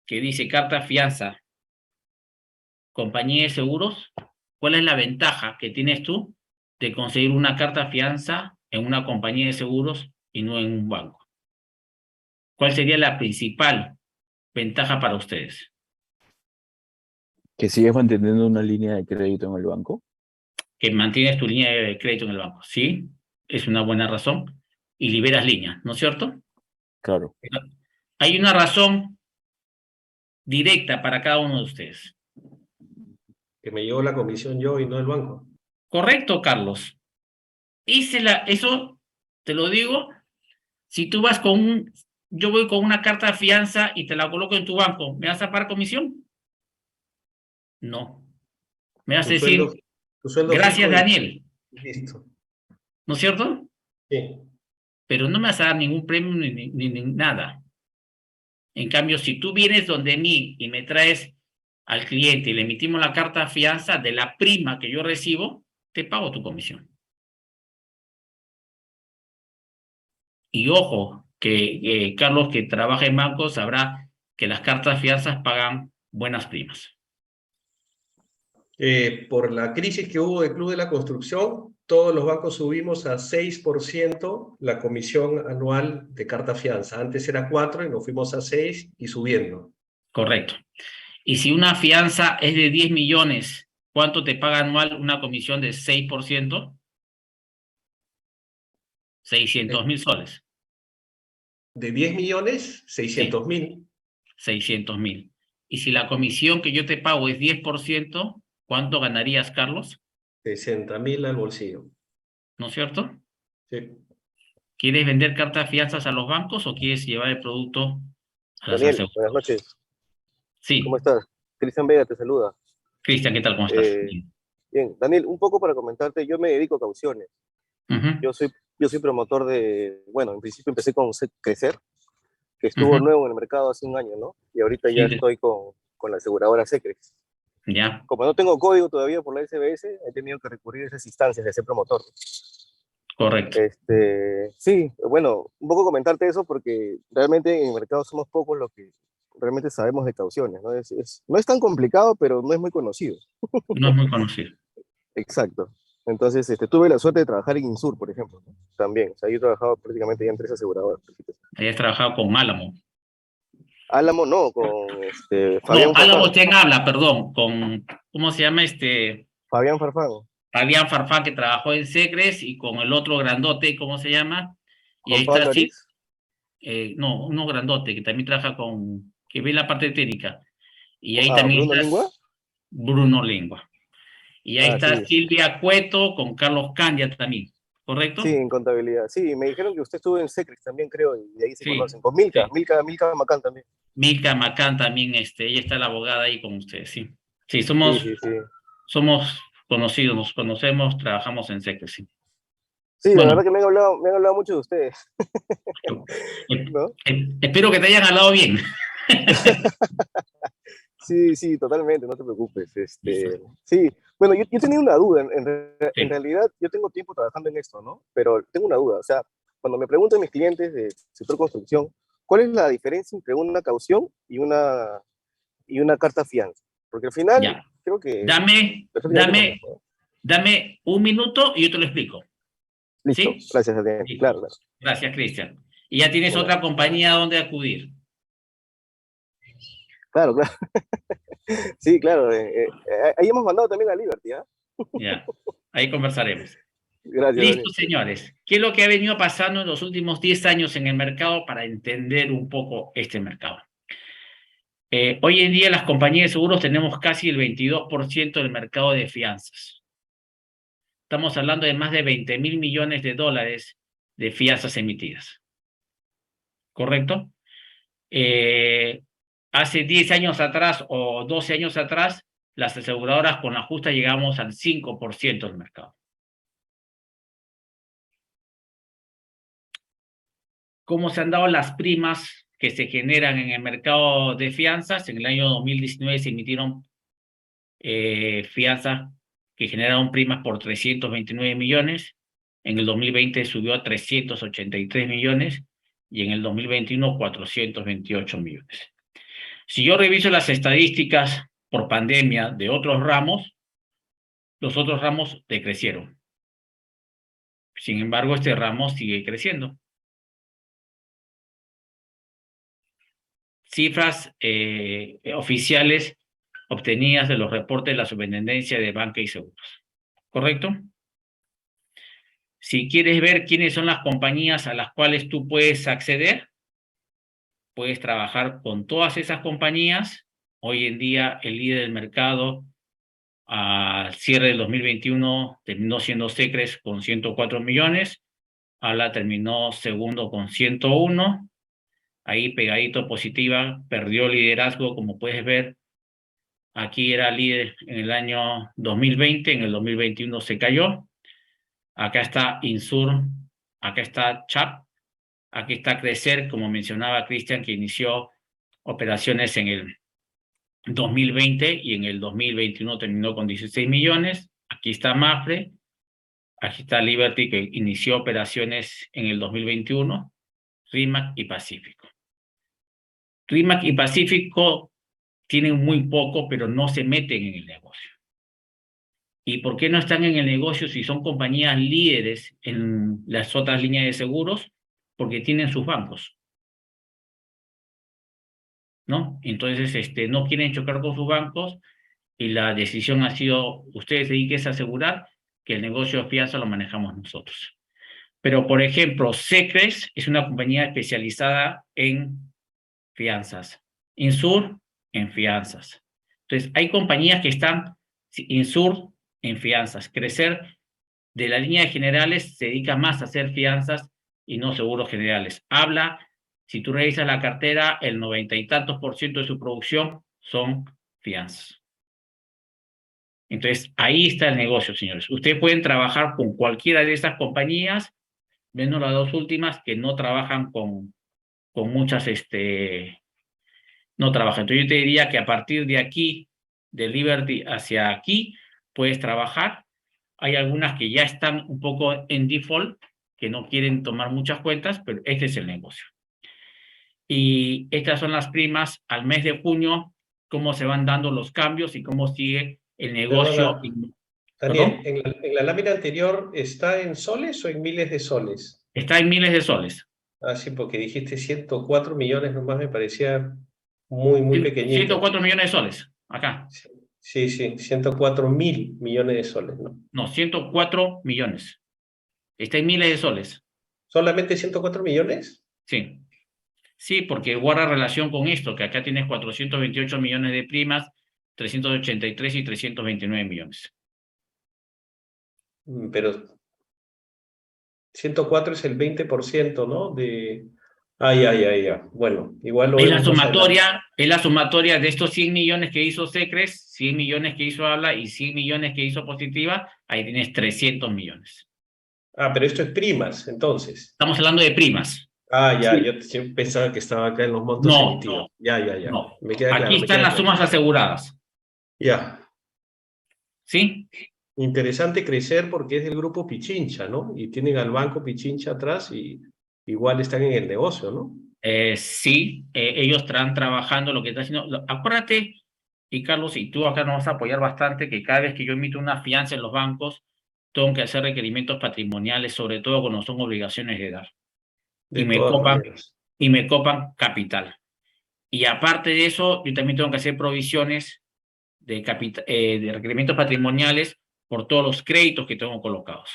que dice carta fianza, compañía de seguros, ¿cuál es la ventaja que tienes tú de conseguir una carta fianza en una compañía de seguros y no en un banco? ¿Cuál sería la principal ventaja para ustedes? Que sigues manteniendo una línea de crédito en el banco. Que mantienes tu línea de crédito en el banco, ¿sí? Es una buena razón. Y liberas líneas, ¿no es cierto? Claro. Hay una razón directa para cada uno de ustedes. Que me llevo la comisión yo y no el banco. ¿Correcto, Carlos? Eso Te lo digo, si tú vas yo voy con una carta de fianza y te la coloco en tu banco, ¿me vas a pagar comisión? No. Me vas a decir, Tu sueldo gracias fijo Daniel, y listo. ¿no es cierto? Sí. Pero no me vas a dar ningún premio ni nada. En cambio, si tú vienes donde mí y me traes al cliente y le emitimos la carta de fianza de la prima que yo recibo, te pago tu comisión. Y ojo, que Carlos, que trabaja en bancos, sabrá que las cartas de fianzas pagan buenas primas. Por la crisis que hubo del Club de la Construcción, todos los bancos subimos a 6% la comisión anual de carta fianza. Antes era 4 y nos fuimos a 6 y subiendo. Correcto. Y si una fianza es de 10 millones, ¿cuánto te paga anual una comisión de 6%? 600.000 soles. De 10 millones, 600.000. 600.000. Y si la comisión que yo te pago es 10%, ¿cuánto ganarías, Carlos? 60.000 al bolsillo. ¿No es cierto? Sí. ¿Quieres vender cartas de fianzas a los bancos o quieres llevar el producto a las Daniel, aseguradoras? buenas noches. Sí. ¿Cómo estás? Cristian Vega te saluda. Cristian, ¿qué tal? ¿Cómo estás? Bien, Daniel, un poco para comentarte, yo me dedico a cauciones. Uh-huh. Yo soy promotor bueno, en principio empecé con Crecer, que estuvo nuevo en el mercado hace un año, ¿no? Y ahorita ya estoy con la aseguradora Secrex. Ya. Como no tengo código todavía por la SBS, he tenido que recurrir a esas instancias de ser promotor. Correcto. Sí, bueno, un poco comentarte eso porque realmente en el mercado somos pocos los que realmente sabemos de cauciones, ¿no? No es tan complicado, pero no es muy conocido. No es muy conocido. Exacto. Entonces, tuve la suerte de trabajar en Insur, por ejemplo, ¿no? También. O sea, yo he trabajado prácticamente ya en 3 aseguradoras. Hayas trabajado con Álamo. Álamo no, con No, Fabián Álamo Farfán. usted habla, perdón, con, ¿cómo se llama Fabián Farfán. Fabián Farfán, que trabajó en Secres, y con el otro grandote, ¿cómo se llama? Y Juan ahí está, Pablo sí. Ariz. No, uno grandote, que también trabaja que ve la parte técnica. Y ahí también ¿Bruno está Lingua? Bruno Lengua. Y ahí está Sí. Silvia Cueto con Carlos Candia también, ¿correcto? Sí, en contabilidad. Sí, me dijeron que usted estuvo en Secrex también, creo, y de ahí se Sí, conocen. Con Milka, sí. Milka Macán también. Milka Macán también, ella está la abogada ahí con ustedes, sí. Sí, Sí. somos conocidos, nos conocemos, trabajamos en Secres, sí. Sí, Bueno, la verdad que me han hablado mucho de ustedes. ¿No? Espero que te hayan hablado bien. Sí, totalmente, no te preocupes. Sí, bueno, yo tenía una duda. En realidad, yo tengo tiempo trabajando en esto, ¿no? Pero tengo una duda. O sea, cuando me preguntan mis clientes del sector construcción, ¿cuál es la diferencia entre una caución y una carta fianza? Porque al final, Ya. creo que Dame un minuto y yo te lo explico. Listo, ¿Sí? gracias, Adrián. Claro. Gracias, Cristian. Y ya tienes otra compañía donde acudir. Claro. Sí, claro. Ahí hemos mandado también a Liberty, ¿ah? Ya, ahí conversaremos. Gracias, Listo, Daniel. señores. ¿Qué es lo que ha venido pasando en los últimos 10 años en el mercado para entender un poco este mercado? Hoy en día las compañías de seguros tenemos casi el 22% del mercado de fianzas. Estamos hablando de más de 20.000 millones de dólares de fianzas emitidas. ¿Correcto? Hace 10 años atrás o 12 años atrás, las aseguradoras con la justa llegamos al 5% del mercado. ¿Cómo se han dado las primas que se generan en el mercado de fianzas? En el año 2019 se emitieron fianzas que generaron primas por 329 millones. En el 2020 subió a 383 millones y en el 2021 428 millones. Si yo reviso las estadísticas por pandemia de otros ramos, los otros ramos decrecieron. Sin embargo, este ramo sigue creciendo. Cifras oficiales obtenidas de los reportes de la Superintendencia de Banca y Seguros. ¿Correcto? Si quieres ver quiénes son las compañías a las cuales tú puedes acceder, puedes trabajar con todas esas compañías. Hoy en día el líder del mercado al cierre del 2021 terminó siendo Secres con 104 millones. ALA terminó segundo con 101. Ahí pegadito Positiva, perdió liderazgo, como puedes ver. Aquí era líder en el año 2020, en el 2021 se cayó. Acá está Insur, acá está CHAP, aquí está Crecer, como mencionaba Cristian, que inició operaciones en el 2020 y en el 2021 terminó con 16 millones. Aquí está Mapfre, aquí está Liberty, que inició operaciones en el 2021, RIMAC y Pacífico. RIMAC y Pacífico tienen muy poco, pero no se meten en el negocio. ¿Y por qué no están en el negocio si son compañías líderes en las otras líneas de seguros? Porque tienen sus bancos, ¿no? Entonces, no quieren chocar con sus bancos y la decisión ha sido, ustedes dedíquense a asegurar que el negocio de fianza lo manejamos nosotros. Pero, por ejemplo, Secres es una compañía especializada en fianzas. Insur, en fianzas. Entonces, hay compañías que están, Insur, en fianzas. Crecer, de la línea de generales, se dedica más a hacer fianzas y no seguros generales. Habla, si tú revisas la cartera, el 90 y tantos % de su producción son fianzas. Entonces, ahí está el negocio, señores. Ustedes pueden trabajar con cualquiera de esas compañías, menos las dos últimas que no trabajan con muchas, no trabajan. Entonces, yo te diría que a partir de aquí, de Liberty hacia aquí, puedes trabajar. Hay algunas que ya están un poco en default, que no quieren tomar muchas cuentas, pero este es el negocio. Y estas son las primas al mes de junio, cómo se van dando los cambios y cómo sigue el negocio. Perdona, Daniel, en la lámina anterior, ¿está en soles o en miles de soles? Está en miles de soles. Ah, sí, porque dijiste 104 millones nomás, me parecía muy pequeñito. 104 millones de soles, acá. Sí, 104.000 millones de soles, ¿no? No, 104 millones. Está en miles de soles. ¿Solamente 104 millones? Sí. Sí, porque guarda relación con esto, que acá tienes 428 millones de primas, 383 y 329 millones. Pero 104 es el 20%, ¿no? Ya. Bueno, igual lo Es la vemos más adelante. sumatoria de estos 100 millones que hizo Secres, 100 millones que hizo Habla y 100 millones que hizo Positiva, ahí tienes 300 millones. Ah, pero esto es primas, entonces. Estamos hablando de primas. Ah, ya, Sí. yo siempre pensaba que estaba acá en los montos emitidos. Ya. No. Me queda claro. Aquí están las sumas aseguradas. Ya. ¿Sí? Interesante Crecer porque es del grupo Pichincha, ¿no? Y tienen al banco Pichincha atrás y igual están en el negocio, ¿no? Sí, ellos están trabajando lo que está haciendo. Acuérdate, y Carlos, y tú acá nos vas a apoyar bastante, que cada vez que yo emito una fianza en los bancos, tengo que hacer requerimientos patrimoniales, sobre todo cuando son obligaciones de dar. De todas maneras. Y me copan capital. Y aparte de eso, yo también tengo que hacer provisiones de requerimientos patrimoniales por todos los créditos que tengo colocados.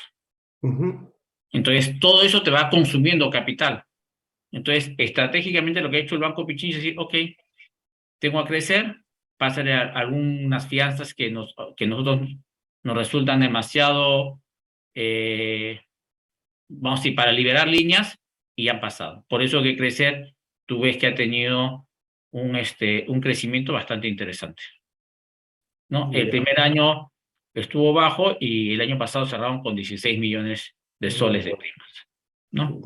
Entonces, todo eso te va consumiendo capital. Entonces, estratégicamente lo que ha hecho el Banco Pichincha es decir, ok, tengo a Crecer, pásale a algunas fianzas que nosotros nos resultan demasiado, vamos a decir, para liberar líneas, y han pasado. Por eso que Crecer, tú ves que ha tenido un crecimiento bastante interesante, ¿no? El primer año estuvo bajo y el año pasado cerraron con 16 millones de soles de primas, ¿no?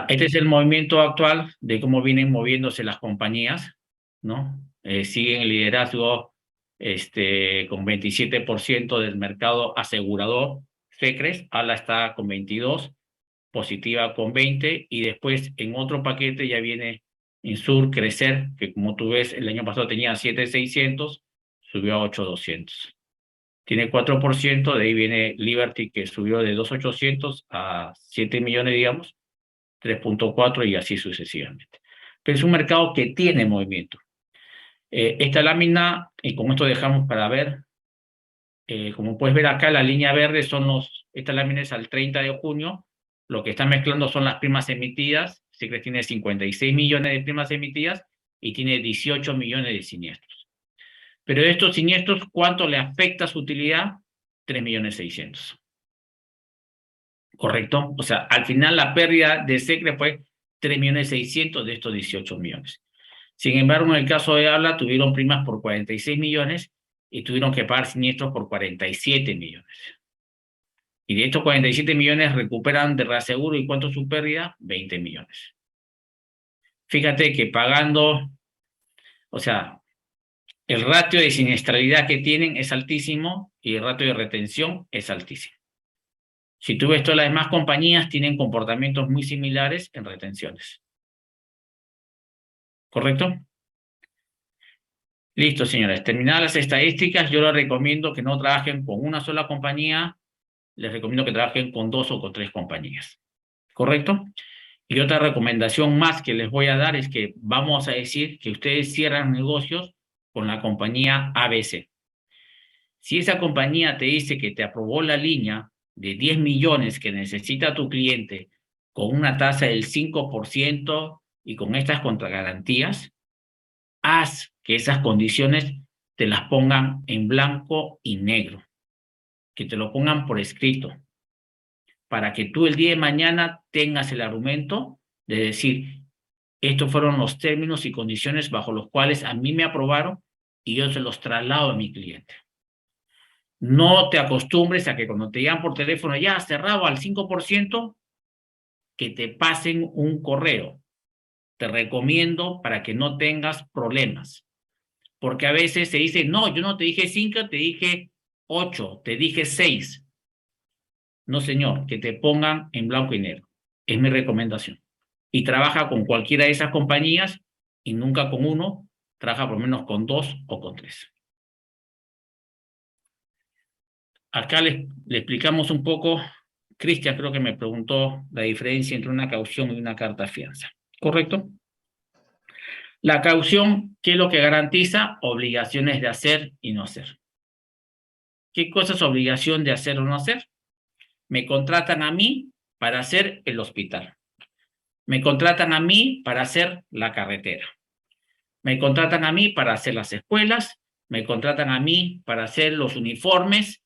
Este es el movimiento actual de cómo vienen moviéndose las compañías, ¿no? Siguen el liderazgo con 27% del mercado asegurador. Secres, ALA está con 22%, Positiva con 20%, y después en otro paquete ya viene Insur, Crecer, que como tú ves el año pasado tenía 7.600, subió a 8.200. Tiene 4%, de ahí viene Liberty, que subió de 2.800 a 7 millones, digamos, 3.4 y así sucesivamente. Pero es un mercado que tiene movimiento. Esta lámina, y con esto dejamos para ver, como puedes ver acá, la línea verde son estas láminas al 30 de junio, lo que están mezclando son las primas emitidas. Secres tiene 56 millones de primas emitidas y tiene 18 millones de siniestros. Pero de estos siniestros, ¿cuánto le afecta su utilidad? 3.600.000. ¿correcto? O sea, al final la pérdida de Secre fue 3.600.000 de estos 18 millones. Sin embargo, en el caso de Habla tuvieron primas por 46 millones y tuvieron que pagar siniestros por 47 millones. Y de estos 47 millones recuperan de reaseguro, ¿y cuánto es su pérdida? 20 millones. Fíjate que pagando, o sea, el ratio de siniestralidad que tienen es altísimo y el ratio de retención es altísimo. Si tú ves todas las demás compañías, tienen comportamientos muy similares en retenciones. ¿Correcto? Listo, señores. Terminadas las estadísticas, yo les recomiendo que no trabajen con una sola compañía, les recomiendo que trabajen con 2 o con 3 compañías. ¿Correcto? Y otra recomendación más que les voy a dar es que vamos a decir que ustedes cierran negocios con la compañía ABC. Si esa compañía te dice que te aprobó la línea de 10 millones que necesita tu cliente con una tasa del 5% y con estas contragarantías, haz que esas condiciones te las pongan en blanco y negro, que te lo pongan por escrito, para que tú el día de mañana tengas el argumento de decir, estos fueron los términos y condiciones bajo los cuales a mí me aprobaron y yo se los traslado a mi cliente. No te acostumbres a que cuando te llaman por teléfono, ya cerrado al 5%, que te pasen un correo. Te recomiendo para que no tengas problemas. Porque a veces se dice, no, yo no te dije 5, te dije 8, te dije 6. No, señor, que te pongan en blanco y negro. Es mi recomendación. Y trabaja con cualquiera de esas compañías y nunca con uno. Trabaja por lo menos con 2 o con 3. Acá le explicamos un poco. Cristian creo que me preguntó la diferencia entre una caución y una carta fianza. ¿Correcto? La caución, ¿qué es lo que garantiza? Obligaciones de hacer y no hacer. ¿Qué cosa es obligación de hacer o no hacer? Me contratan a mí para hacer el hospital. Me contratan a mí para hacer la carretera. Me contratan a mí para hacer las escuelas. Me contratan a mí para hacer los uniformes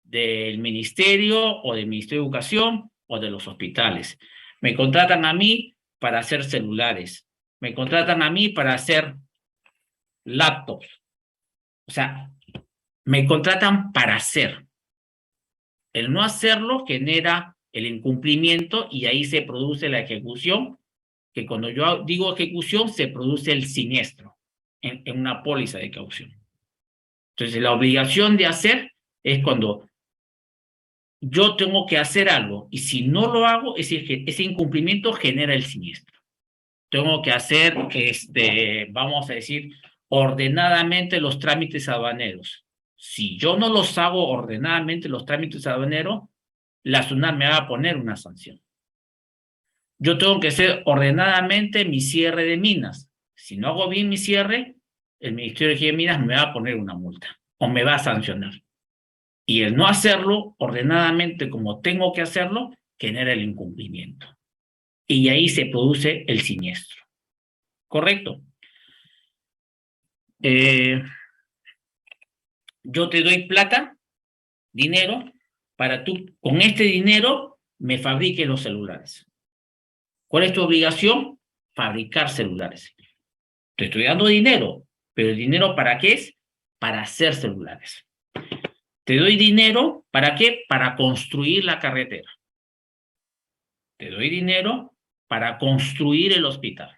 del ministerio o del Ministerio de Educación o de los hospitales. Me contratan a mí para hacer celulares. Me contratan a mí para hacer laptops. O sea, me contratan para hacer. El no hacerlo genera el incumplimiento y ahí se produce la ejecución, que cuando yo digo ejecución se produce el siniestro en una póliza de caución. Entonces, la obligación de hacer es cuando yo tengo que hacer algo y si no lo hago, ese incumplimiento genera el siniestro. Tengo que hacer, vamos a decir, ordenadamente los trámites aduaneros. Si yo no los hago ordenadamente los trámites aduaneros, la SUNAT me va a poner una sanción. Yo tengo que hacer ordenadamente mi cierre de minas. Si no hago bien mi cierre, el Ministerio de Minas me va a poner una multa o me va a sancionar. Y el no hacerlo ordenadamente como tengo que hacerlo, genera el incumplimiento. Y ahí se produce el siniestro. ¿Correcto? Yo te doy plata, dinero, para tú, con este dinero, me fabriques los celulares. ¿Cuál es tu obligación? Fabricar celulares. Te estoy dando dinero, pero ¿el dinero para qué es? Para hacer celulares. Te doy dinero, ¿para qué? Para construir la carretera. Te doy dinero para construir el hospital.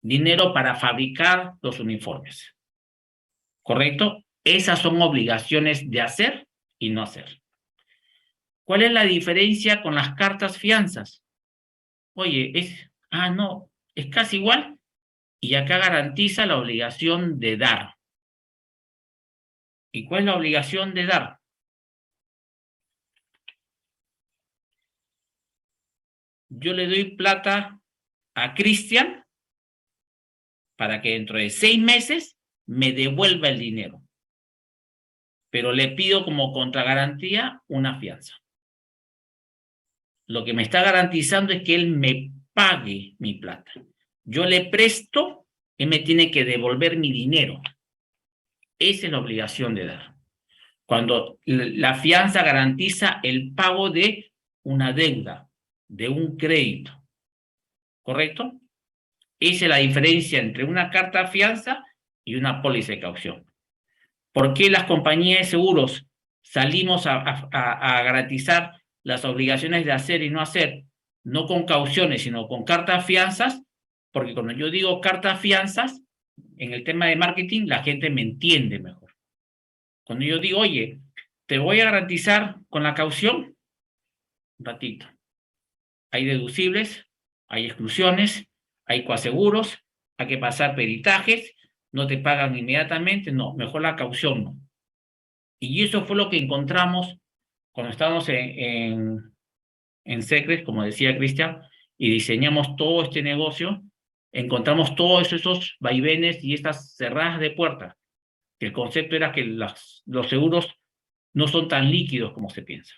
Dinero para fabricar los uniformes. ¿Correcto? Esas son obligaciones de hacer y no hacer. ¿Cuál es la diferencia con las cartas fianzas? Oye, no, es casi igual. Y acá garantiza la obligación de dar. ¿Y cuál es la obligación de dar? Yo le doy plata a Cristian para que dentro de 6 meses me devuelva el dinero. Pero le pido como contragarantía una fianza. Lo que me está garantizando es que él me pague mi plata. Yo le presto, él me tiene que devolver mi dinero. Esa es la obligación de dar. Cuando la fianza garantiza el pago de una deuda de un crédito, ¿correcto? Esa es la diferencia entre una carta fianza y una póliza de caución. ¿Por qué las compañías de seguros salimos a garantizar las obligaciones de hacer y no hacer, no con cauciones, sino con cartas fianzas? Porque cuando yo digo cartas fianzas, en el tema de marketing, la gente me entiende mejor. Cuando yo digo, oye, te voy a garantizar con la caución, un ratito. Hay deducibles, hay exclusiones, hay coaseguros, hay que pasar peritajes, no te pagan inmediatamente, no, mejor la caución no. Y eso fue lo que encontramos cuando estábamos en Secret, como decía Cristian, y diseñamos todo este negocio, encontramos todos esos vaivenes y estas cerradas de puertas. Que el concepto era que los seguros no son tan líquidos como se piensa.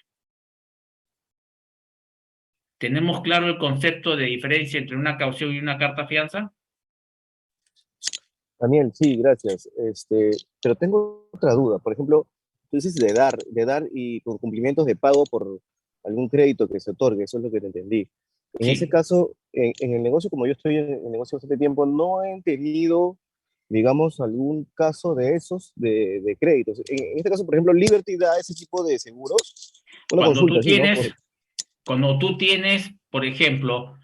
¿Tenemos claro el concepto de diferencia entre una caución y una carta fianza? Daniel, sí, gracias. Pero tengo otra duda. Por ejemplo, tú dices de dar y con cumplimientos de pago por algún crédito que se otorgue, eso es lo que te entendí. En Sí. ese caso, en el negocio, como yo estoy en el negocio bastante tiempo, no he tenido, digamos, algún caso de esos de créditos. En este caso, por ejemplo, Liberty da ese tipo de seguros. Una consulta, sí, ¿no? Cuando tú tienes, por ejemplo,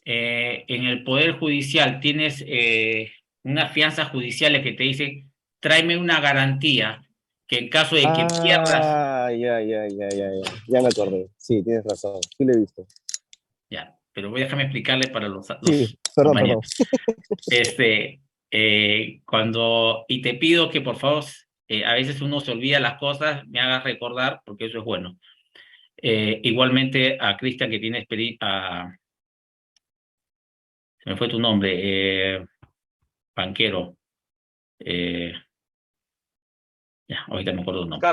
en el Poder Judicial, tienes unas fianzas judiciales que te dicen, tráeme una garantía, que en caso de que pierdas... Ya me acordé. Sí, tienes razón. Sí lo he visto. Ya, pero déjame explicarle para los Sí, perdón. Y te pido que por favor, a veces uno se olvida las cosas, me hagas recordar, porque eso es bueno. Igualmente a Cristian, que tiene experiencia, se me fue tu nombre, banquero. Ya, ahorita me acuerdo tu nombre.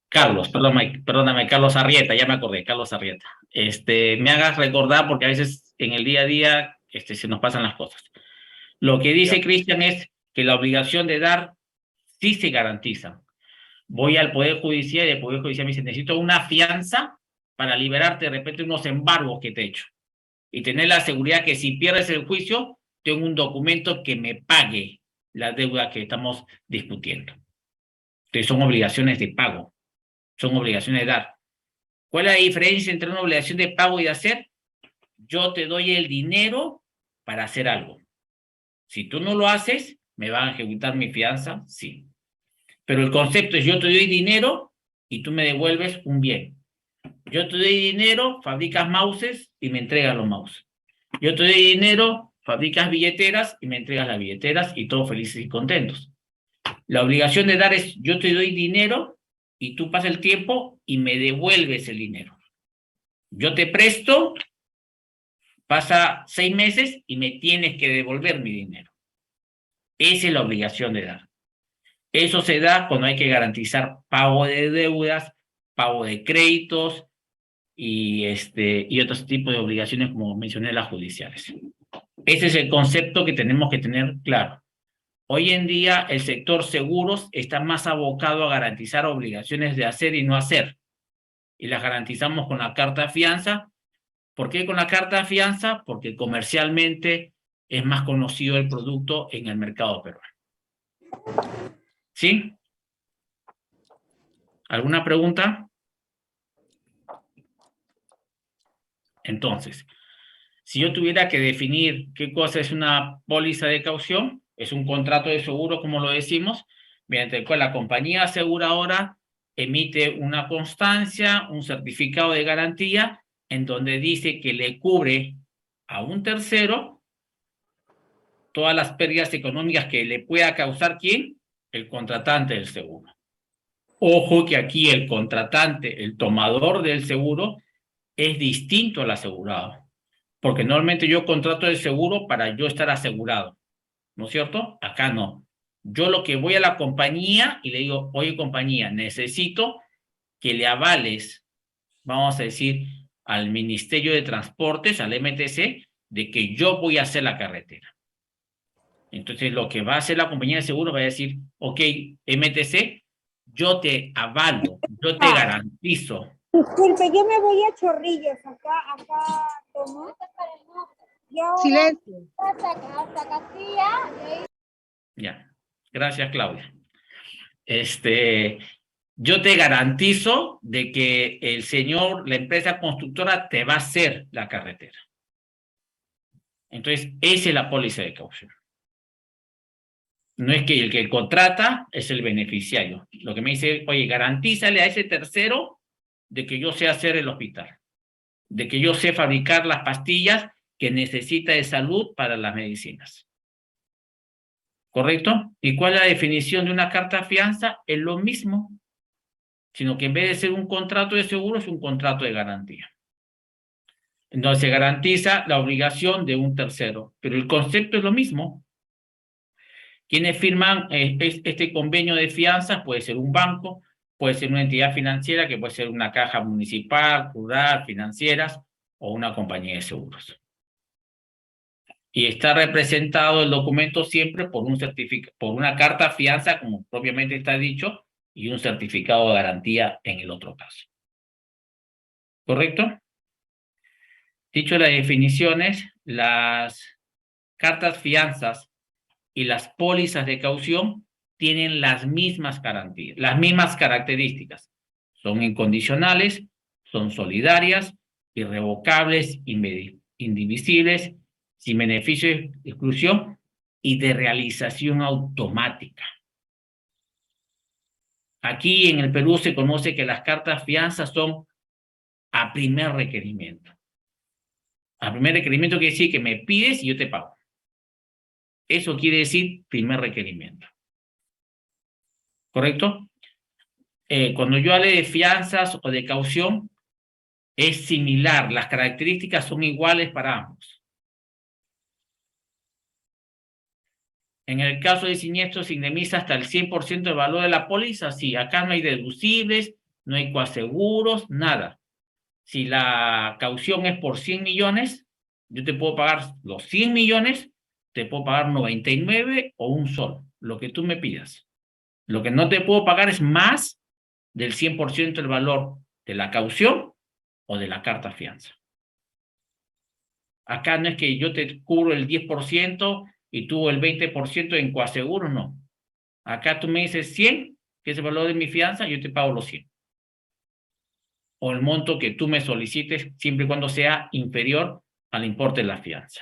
Carlos, perdóname, Carlos Arrieta, ya me acordé, Carlos Arrieta. Me hagas recordar porque a veces en el día a día se nos pasan las cosas. Lo que dice Cristian es que la obligación de dar sí se garantiza. Voy al Poder Judicial y el Poder Judicial me dice, necesito una fianza para liberarte de repente unos embargos que te he hecho. Y tener la seguridad que si pierdes el juicio, tengo un documento que me pague la deuda que estamos discutiendo. Entonces son obligaciones de pago, son obligaciones de dar. ¿Cuál es la diferencia entre una obligación de pago y de hacer? Yo te doy el dinero para hacer algo. Si tú no lo haces, ¿me van a ejecutar mi fianza? Sí. Pero el concepto es yo te doy dinero y tú me devuelves un bien. Yo te doy dinero, fabricas mouses y me entregas los mouses. Yo te doy dinero, fabricas billeteras y me entregas las billeteras y todos felices y contentos. La obligación de dar es yo te doy dinero y tú pasas el tiempo y me devuelves el dinero. Yo te presto, pasa 6 meses y me tienes que devolver mi dinero. Esa es la obligación de dar. Eso se da cuando hay que garantizar pago de deudas, pago de créditos y otros tipos de obligaciones, como mencioné, las judiciales. Ese es el concepto que tenemos que tener claro. Hoy en día el sector seguros está más abocado a garantizar obligaciones de hacer y no hacer. Y las garantizamos con la carta fianza. ¿Por qué con la carta fianza? Porque comercialmente es más conocido el producto en el mercado peruano. ¿Sí? ¿Alguna pregunta? Entonces, si yo tuviera que definir qué cosa es una póliza de caución, es un contrato de seguro, como lo decimos, mediante el cual la compañía aseguradora emite una constancia, un certificado de garantía, en donde dice que le cubre a un tercero todas las pérdidas económicas que le pueda causar, ¿quién? El contratante del seguro. Ojo que aquí el contratante, el tomador del seguro, es distinto al asegurado. Porque normalmente yo contrato el seguro para yo estar asegurado, ¿no es cierto? Acá no. Yo lo que voy a la compañía y le digo, oye compañía, necesito que le avales, vamos a decir, al Ministerio de Transportes, al MTC, de que yo voy a hacer la carretera. Entonces lo que va a hacer la compañía de seguro va a decir, ok, MTC, yo te avalo, yo te garantizo Disculpe, yo me voy a Chorrillos, acá, ¿cómo? Silencio. Hasta Castilla. Ya, gracias Claudia. Yo te garantizo de que el señor, la empresa constructora te va a hacer la carretera. Entonces, esa es la póliza de caución. No es que el que contrata es el beneficiario. Lo que me dice, oye, garantízale a ese tercero de que yo sé hacer el hospital, de que yo sé fabricar las pastillas que necesita de salud para las medicinas. ¿Correcto? ¿Y cuál es la definición de una carta fianza? Es lo mismo, sino que en vez de ser un contrato de seguro, es un contrato de garantía. Entonces se garantiza la obligación de un tercero, pero el concepto es lo mismo. Quienes firman este convenio de fianzas puede ser un banco, puede ser una entidad financiera, que puede ser una caja municipal, rural, financieras o una compañía de seguros. Y está representado el documento siempre por una carta fianza, como propiamente está dicho, y un certificado de garantía en el otro caso. ¿Correcto? Dicho las definiciones, las cartas fianzas y las pólizas de caución tienen las mismas garantías, las mismas características. Son incondicionales, son solidarias, irrevocables, indivisibles, sin beneficio de exclusión y de realización automática. Aquí en el Perú se conoce que las cartas fianzas son a primer requerimiento. A primer requerimiento quiere decir que me pides y yo te pago. Eso quiere decir primer requerimiento. ¿Correcto? Cuando yo hable de fianzas o de caución, es similar. Las características son iguales para ambos. En el caso de siniestro se indemniza hasta el 100% del valor de la póliza. Sí, acá no hay deducibles, no hay coaseguros, nada. Si la caución es por 100 millones, yo te puedo pagar los 100 millones, te puedo pagar 99 o un solo, lo que tú me pidas. Lo que no te puedo pagar es más del 100% del valor de la caución o de la carta fianza. Acá no es que yo te cubro el 10% y tú el 20% en coaseguro, no. Acá tú me dices 100, que es el valor de mi fianza, yo te pago los 100. O el monto que tú me solicites, siempre y cuando sea inferior al importe de la fianza.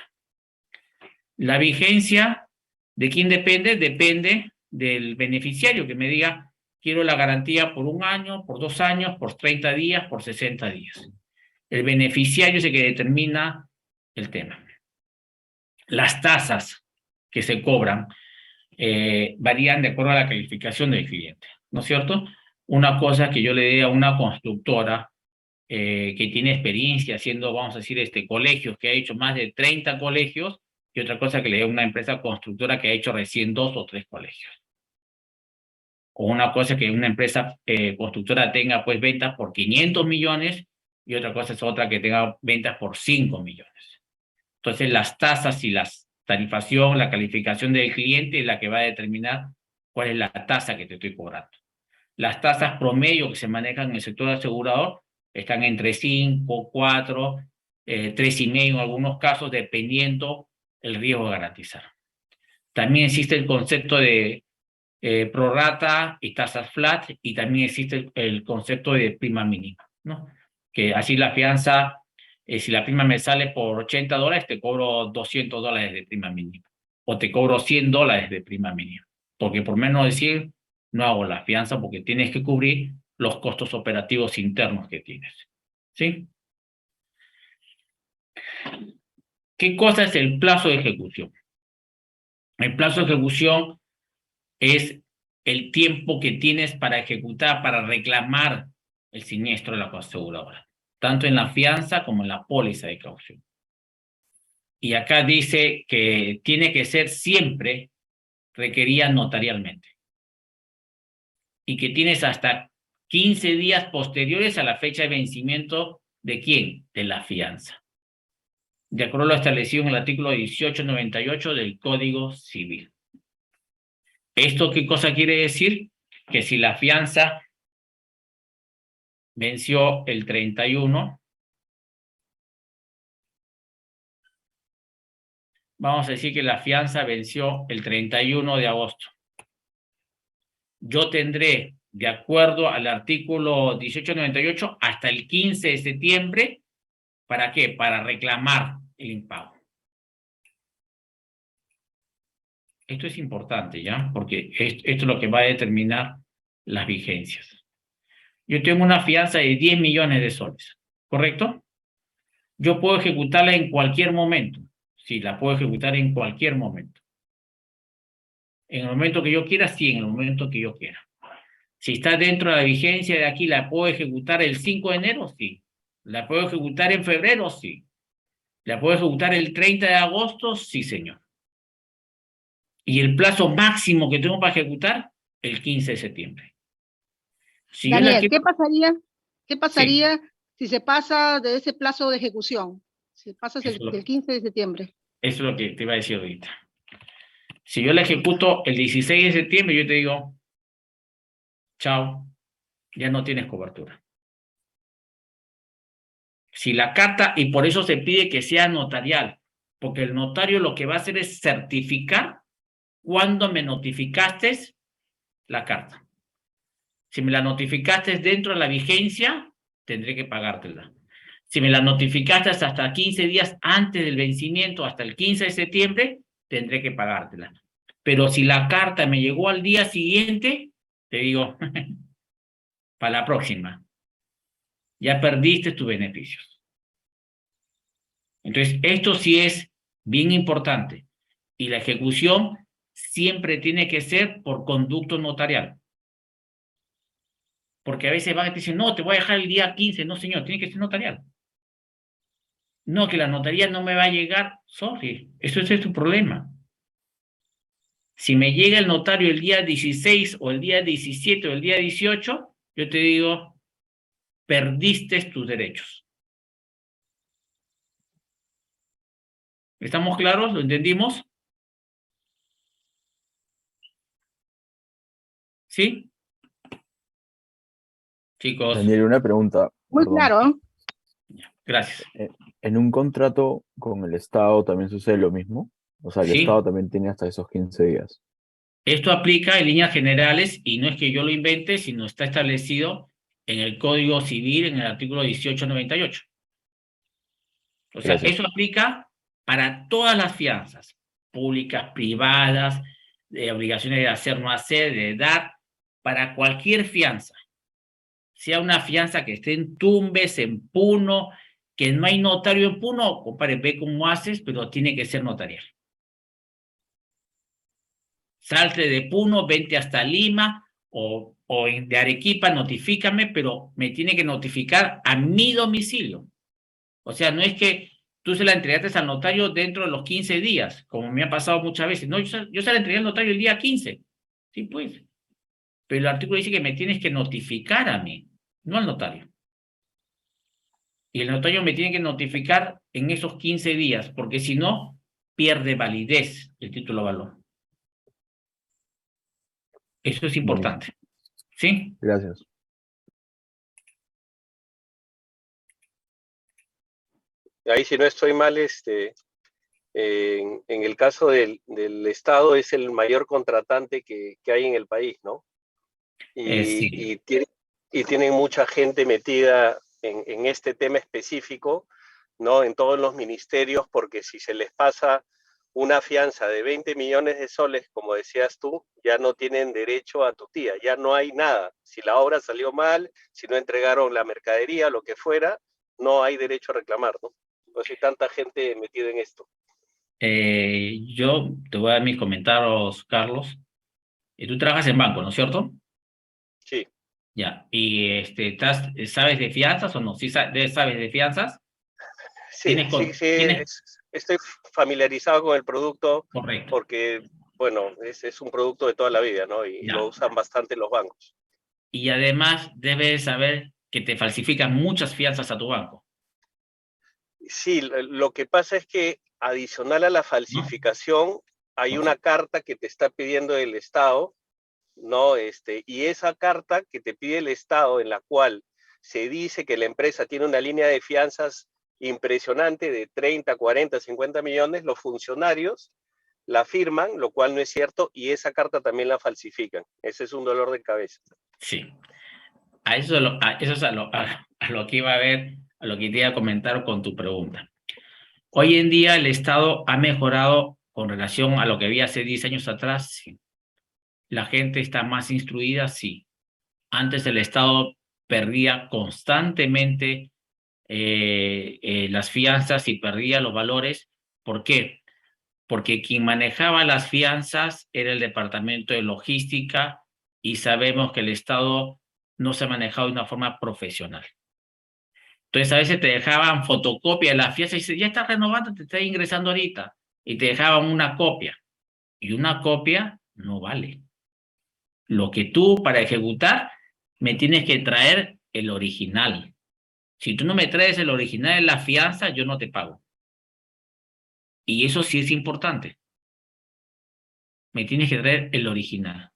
La vigencia, ¿de quién depende? Depende del beneficiario que me diga, quiero la garantía por 1 año, por 2 años, por 30 días, por 60 días. El beneficiario es el que determina el tema. Las tasas que se cobran varían de acuerdo a la calificación del cliente, ¿no es cierto? Una cosa que yo le dé a una constructora que tiene experiencia haciendo, vamos a decir, colegios, que ha hecho más de 30 colegios, y otra cosa que le dé a una empresa constructora que ha hecho recién 2 o 3 colegios. O una cosa que una empresa constructora tenga pues ventas por 500 millones y otra cosa es otra que tenga ventas por 5 millones. Entonces las tasas y la tarifación, la calificación del cliente es la que va a determinar cuál es la tasa que te estoy cobrando. Las tasas promedio que se manejan en el sector asegurador están entre 5, 4, 3,5 en algunos casos, dependiendo el riesgo a garantizar. También existe el concepto de prorata y tasas flat, y también existe el concepto de prima mínima, ¿no? Que así la fianza, si la prima me sale por $80, te cobro $200 de prima mínima, o te cobro $100 de prima mínima, porque por menos de 100 no hago la fianza porque tienes que cubrir los costos operativos internos que tienes, ¿sí? ¿Qué cosa es el plazo de ejecución? El plazo de ejecución es el tiempo que tienes para ejecutar, para reclamar el siniestro de la coaseguradora, tanto en la fianza como en la póliza de caución. Y acá dice que tiene que ser siempre requerida notarialmente. Y que tienes hasta 15 días posteriores a la fecha de vencimiento ¿de quién? De la fianza. De acuerdo a lo establecido en el artículo 1898 del Código Civil. ¿Esto qué cosa quiere decir? Que si la fianza venció el 31. Vamos a decir que la fianza venció el 31 de agosto. Yo tendré, de acuerdo al artículo 1898, hasta el 15 de septiembre, ¿para qué? Para reclamar el impago. Esto es importante, ¿ya? Porque esto es lo que va a determinar las vigencias. Yo tengo una fianza de 10 millones de soles, ¿correcto? Yo puedo ejecutarla en cualquier momento. Sí, la puedo ejecutar en cualquier momento. En el momento que yo quiera, sí, en el momento que yo quiera. Si está dentro de la vigencia de aquí, ¿la puedo ejecutar el 5 de enero? Sí. ¿La puedo ejecutar en febrero? Sí. ¿La puedo ejecutar el 30 de agosto? Sí, señor. Y el plazo máximo que tengo para ejecutar, el 15 de septiembre. Si Daniel, yo la quiero... ¿qué pasaría si se pasa de ese plazo de ejecución? Si pasas del 15 de septiembre. Eso es lo que te iba a decir ahorita. Si yo la ejecuto el 16 de septiembre, yo te digo, chao, ya no tienes cobertura. Si la carta, y por eso se pide que sea notarial, porque el notario lo que va a hacer es certificar cuándo me notificaste la carta. Si me la notificaste dentro de la vigencia, tendré que pagártela. Si me la notificaste hasta 15 días antes del vencimiento, hasta el 15 de septiembre, tendré que pagártela. Pero si la carta me llegó al día siguiente, te digo, para la próxima, ya perdiste tus beneficios. Entonces, esto sí es bien importante. Y la ejecución siempre tiene que ser por conducto notarial. Porque a veces van y te dicen, no, te voy a dejar el día 15. No, señor, tiene que ser notarial. No, que la notaría no me va a llegar. Sorry, eso es tu problema. Si me llega el notario el día 16 o el día 17 o el día 18, yo te digo, perdiste tus derechos. ¿Estamos claros? ¿Lo entendimos? ¿Sí? Chicos. Daniel, una pregunta. Muy perdón. claro, ¿eh? Gracias. ¿En un contrato con el Estado también sucede lo mismo? O sea, el Sí. Estado también tiene hasta esos 15 días. Esto aplica en líneas generales y no es que yo lo invente, sino está establecido en el Código Civil en el artículo 1898. O sea, Gracias. eso aplica para todas las fianzas, públicas, privadas, de obligaciones de hacer, no hacer, de dar, para cualquier fianza. Sea una fianza que esté en Tumbes, en Puno, que no hay notario en Puno, compadre, ve cómo haces, pero tiene que ser notarial. Salte de Puno, vente hasta Lima o de Arequipa, notifícame, pero me tiene que notificar a mi domicilio. O sea, no es que tú se la entregaste al notario dentro de los 15 días, como me ha pasado muchas veces. No, yo se la entregué al notario el día 15. Sí, pues. Pero el artículo dice que me tienes que notificar a mí, no al notario. Y el notario me tiene que notificar en esos 15 días, porque si no, pierde validez el título de valor. Eso es importante. ¿Sí? Gracias. Ahí, si no estoy mal, en el caso del Estado es el mayor contratante que hay en el país, ¿no? Sí. Y tienen mucha gente metida en este tema específico, ¿no? En todos los ministerios, porque si se les pasa una fianza de 20 millones de soles, como decías tú, ya no tienen derecho a tutía, ya no hay nada. Si la obra salió mal, si no entregaron la mercadería, lo que fuera, no hay derecho a reclamar, ¿no? Pues hay tanta gente metida en esto. Yo te voy a dar mis comentarios, Carlos. Tú trabajas en banco, ¿no es cierto? Sí. Ya. ¿Y sabes de fianzas o no? ¿Sí sabes de fianzas? Sí, estoy familiarizado con el producto. Correcto. Porque, bueno, es un producto de toda la vida, ¿no? Y lo usan bastante los bancos. Y además debes saber que te falsifican muchas fianzas a tu banco. Sí, lo que pasa es que adicional a la falsificación, hay una carta que te está pidiendo el Estado, ¿no? Y esa carta que te pide el Estado, en la cual se dice que la empresa tiene una línea de fianzas impresionante de 30, 40, 50 millones, los funcionarios la firman, lo cual no es cierto, y esa carta también la falsifican. Ese es un dolor de cabeza. Sí. Eso es a lo que iba a ver, a lo que te iba a comentar con tu pregunta. Hoy en día el Estado ha mejorado con relación a lo que había hace 10 años atrás, sí. La gente está más instruida, sí. Antes el Estado perdía constantemente las fianzas y perdía los valores. ¿Por qué? Porque quien manejaba las fianzas era el Departamento de Logística y sabemos que el Estado no se ha manejado de una forma profesional. Entonces a veces te dejaban fotocopia de la fianza y dices, ya está renovando, te está ingresando ahorita. Y te dejaban una copia. Y una copia no vale. Lo que tú para ejecutar me tienes que traer el original. Si tú no me traes el original de la fianza, yo no te pago. Y eso sí es importante. Me tienes que traer el original.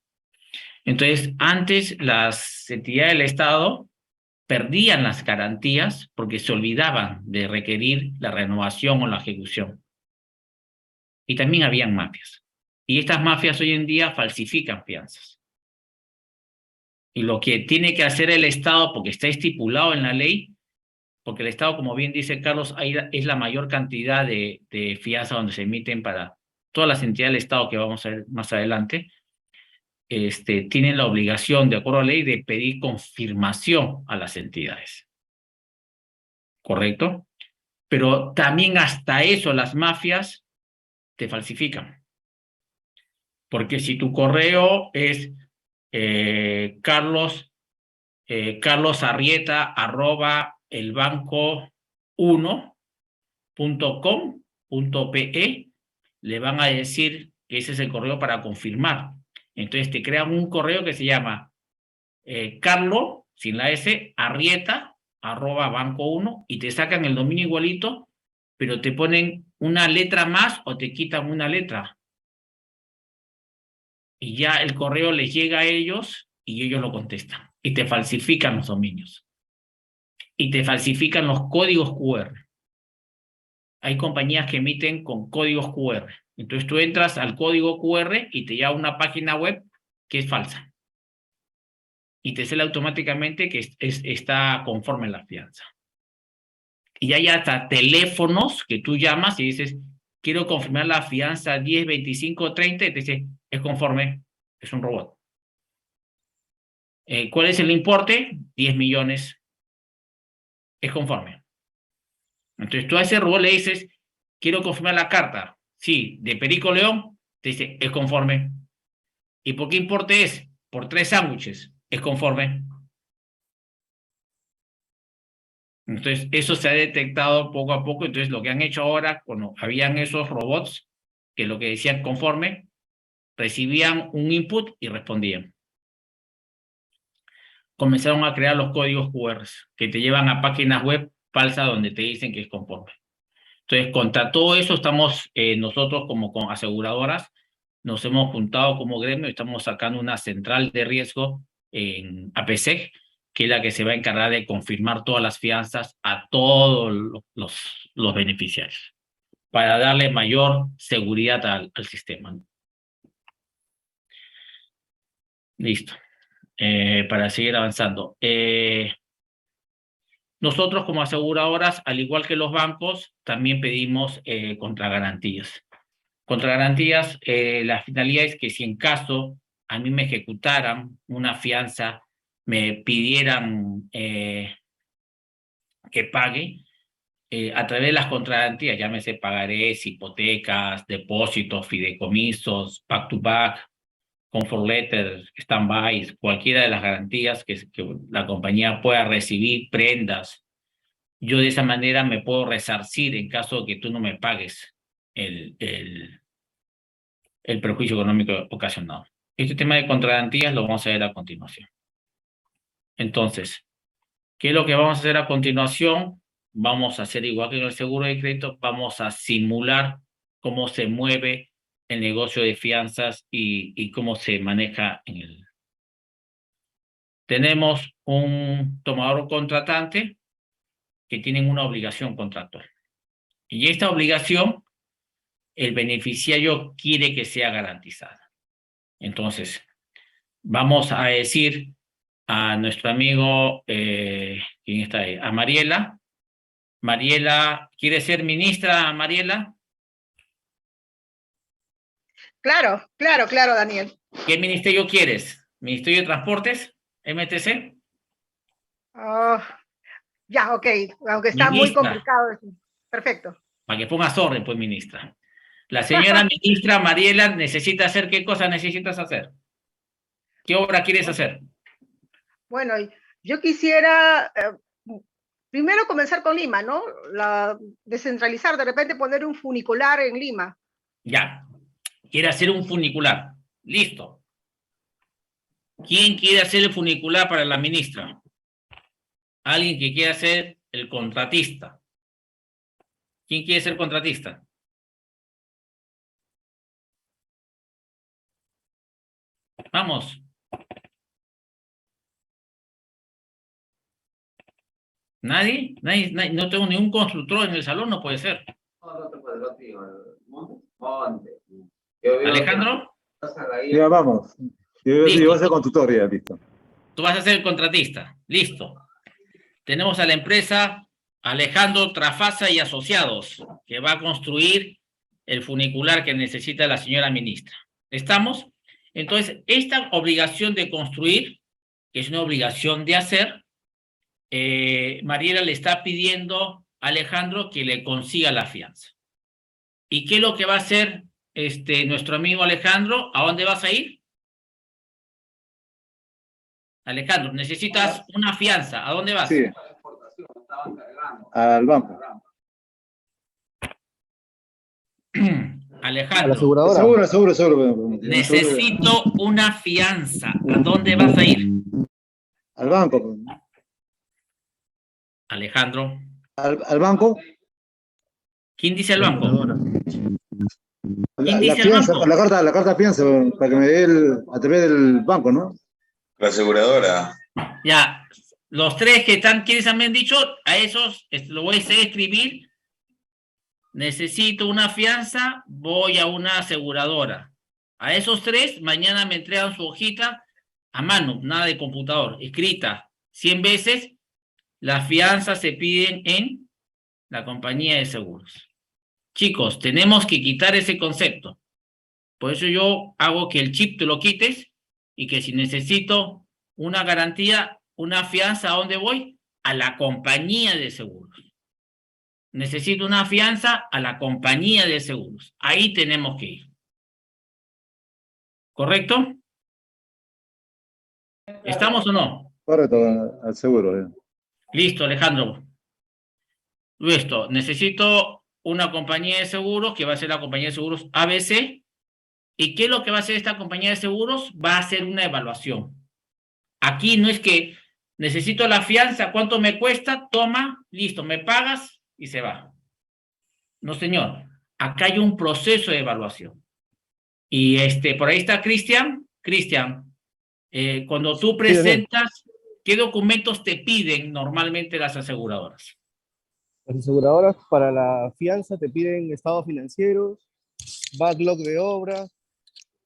Entonces, antes las entidades del Estado perdían las garantías porque se olvidaban de requerir la renovación o la ejecución. Y también habían mafias. Y estas mafias hoy en día falsifican fianzas. Y lo que tiene que hacer el Estado, porque está estipulado en la ley, porque el Estado, como bien dice Carlos, es la mayor cantidad de fianzas donde se emiten para todas las entidades del Estado que vamos a ver más adelante, tienen la obligación, de acuerdo a la ley, de pedir confirmación a las entidades. ¿Correcto? Pero también hasta eso las mafias te falsifican. Porque si tu correo es carlos@elbanco1.com.pe, le van a decir que ese es el correo para confirmar. Entonces te crean un correo que se llama Carlos, sin la S, Arrieta@banco1, y te sacan el dominio igualito, pero te ponen una letra más o te quitan una letra. Y ya el correo les llega a ellos y ellos lo contestan. Y te falsifican los dominios. Y te falsifican los códigos QR. Hay compañías que emiten con códigos QR. Entonces tú entras al código QR y te lleva a una página web que es falsa. Y te sale automáticamente que está conforme la fianza. Y hay hasta teléfonos que tú llamas y dices, quiero confirmar la fianza 102530, y te dice, es conforme, es un robot. ¿Cuál es el importe? 10 millones. Es conforme. Entonces tú a ese robot le dices, quiero confirmar la carta. Sí, de Perico León, te dice, es conforme. ¿Y por qué importe es? Por 3 sándwiches. Es conforme. Entonces, eso se ha detectado poco a poco. Entonces, lo que han hecho ahora, cuando habían esos robots, que lo que decían conforme, recibían un input y respondían. Comenzaron a crear los códigos QR que te llevan a páginas web falsas donde te dicen que es conforme. Entonces, contra todo eso estamos nosotros como con aseguradoras, nos hemos juntado como gremio y estamos sacando una central de riesgo en APSEC, que es la que se va a encargar de confirmar todas las fianzas a todos los beneficiarios, para darle mayor seguridad al sistema. Listo. Para seguir avanzando. Nosotros como aseguradoras, al igual que los bancos, también pedimos contragarantías. Contragarantías, la finalidad es que si en caso a mí me ejecutaran una fianza, me pidieran que pague, a través de las contragarantías, llámese pagarés, hipotecas, depósitos, fideicomisos, back-to-back, comfort letter, stand-by, cualquiera de las garantías que la compañía pueda recibir, prendas. Yo de esa manera me puedo resarcir en caso de que tú no me pagues el perjuicio económico ocasionado. Este tema de contragarantías lo vamos a ver a continuación. Entonces, ¿qué es lo que vamos a hacer a continuación? Vamos a hacer igual que en el seguro de crédito, vamos a simular cómo se mueve el negocio de fianzas y cómo se maneja tenemos un tomador contratante que tienen una obligación contractual. Y esta obligación, el beneficiario quiere que sea garantizada. Entonces, vamos a decir a nuestro amigo, ¿quién está ahí? A Mariela. Mariela, ¿quiere ser ministra, Mariela? Claro, Daniel. ¿Qué ministerio quieres? ¿Ministerio de Transportes? ¿MTC? Ya, ok, aunque está muy Ministra. complicado eso. Perfecto. Para que pongas orden, pues, ministra. La señora ministra Mariela necesita hacer, ¿qué cosa necesitas hacer? ¿Qué obra quieres hacer? Bueno, yo quisiera primero comenzar con Lima, ¿no? Descentralizar, de repente poner un funicular en Lima. Ya. Quiere hacer un funicular. Listo. ¿Quién quiere hacer el funicular para la ministra? Alguien que quiera ser el contratista. ¿Quién quiere ser contratista? Vamos. ¿Nadie? ¿Nadie? No tengo ningún constructor en el salón, no puede ser. ¿Alejandro? Ya vamos. Yo voy a ser constructor ya, listo. Tú vas a ser el contratista. Listo. Tenemos a la empresa Alejandro Trafasa y Asociados, que va a construir el funicular que necesita la señora ministra. ¿Estamos? Entonces, esta obligación de construir, que es una obligación de hacer, Mariela le está pidiendo a Alejandro que le consiga la fianza. ¿Y qué es lo que va a hacer nuestro amigo Alejandro? ¿A dónde vas a ir? Alejandro, necesitas una fianza. ¿A dónde vas? Sí. Al banco. Alejandro. ¿A la aseguradora? Seguro. Necesito una fianza. ¿A dónde vas a ir? Al banco. Alejandro. ¿Al banco? ¿Quién dice el banco? ¿Quién La dice el fianza, banco? la carta fianza, para que me dé a través del banco, ¿no? La aseguradora. Ya, los tres que están, ¿quiénes me han dicho? A esos lo voy a hacer escribir. Necesito una fianza, voy a una aseguradora. A esos tres, mañana me entregan su hojita a mano, nada de computador, escrita 100 veces. Las fianzas se piden en la compañía de seguros. Chicos, tenemos que quitar ese concepto. Por eso yo hago que el chip te lo quites y que si necesito una garantía, una fianza, ¿a dónde voy? A la compañía de seguros. Necesito una fianza a la compañía de seguros. Ahí tenemos que ir. ¿Correcto? ¿Estamos o no? Correcto, al seguro. Listo, Alejandro. Listo. Necesito una compañía de seguros, que va a ser la compañía de seguros ABC. ¿Y qué es lo que va a hacer esta compañía de seguros? Va a hacer una evaluación. Aquí no es que necesito la fianza, ¿cuánto me cuesta? Toma, listo, me pagas y se va. No, señor. Acá hay un proceso de evaluación. Y por ahí está Cristian. Cristian, cuando tú presentas, ¿qué documentos te piden normalmente las aseguradoras? Las aseguradoras para la fianza te piden estados financieros, backlog de obras,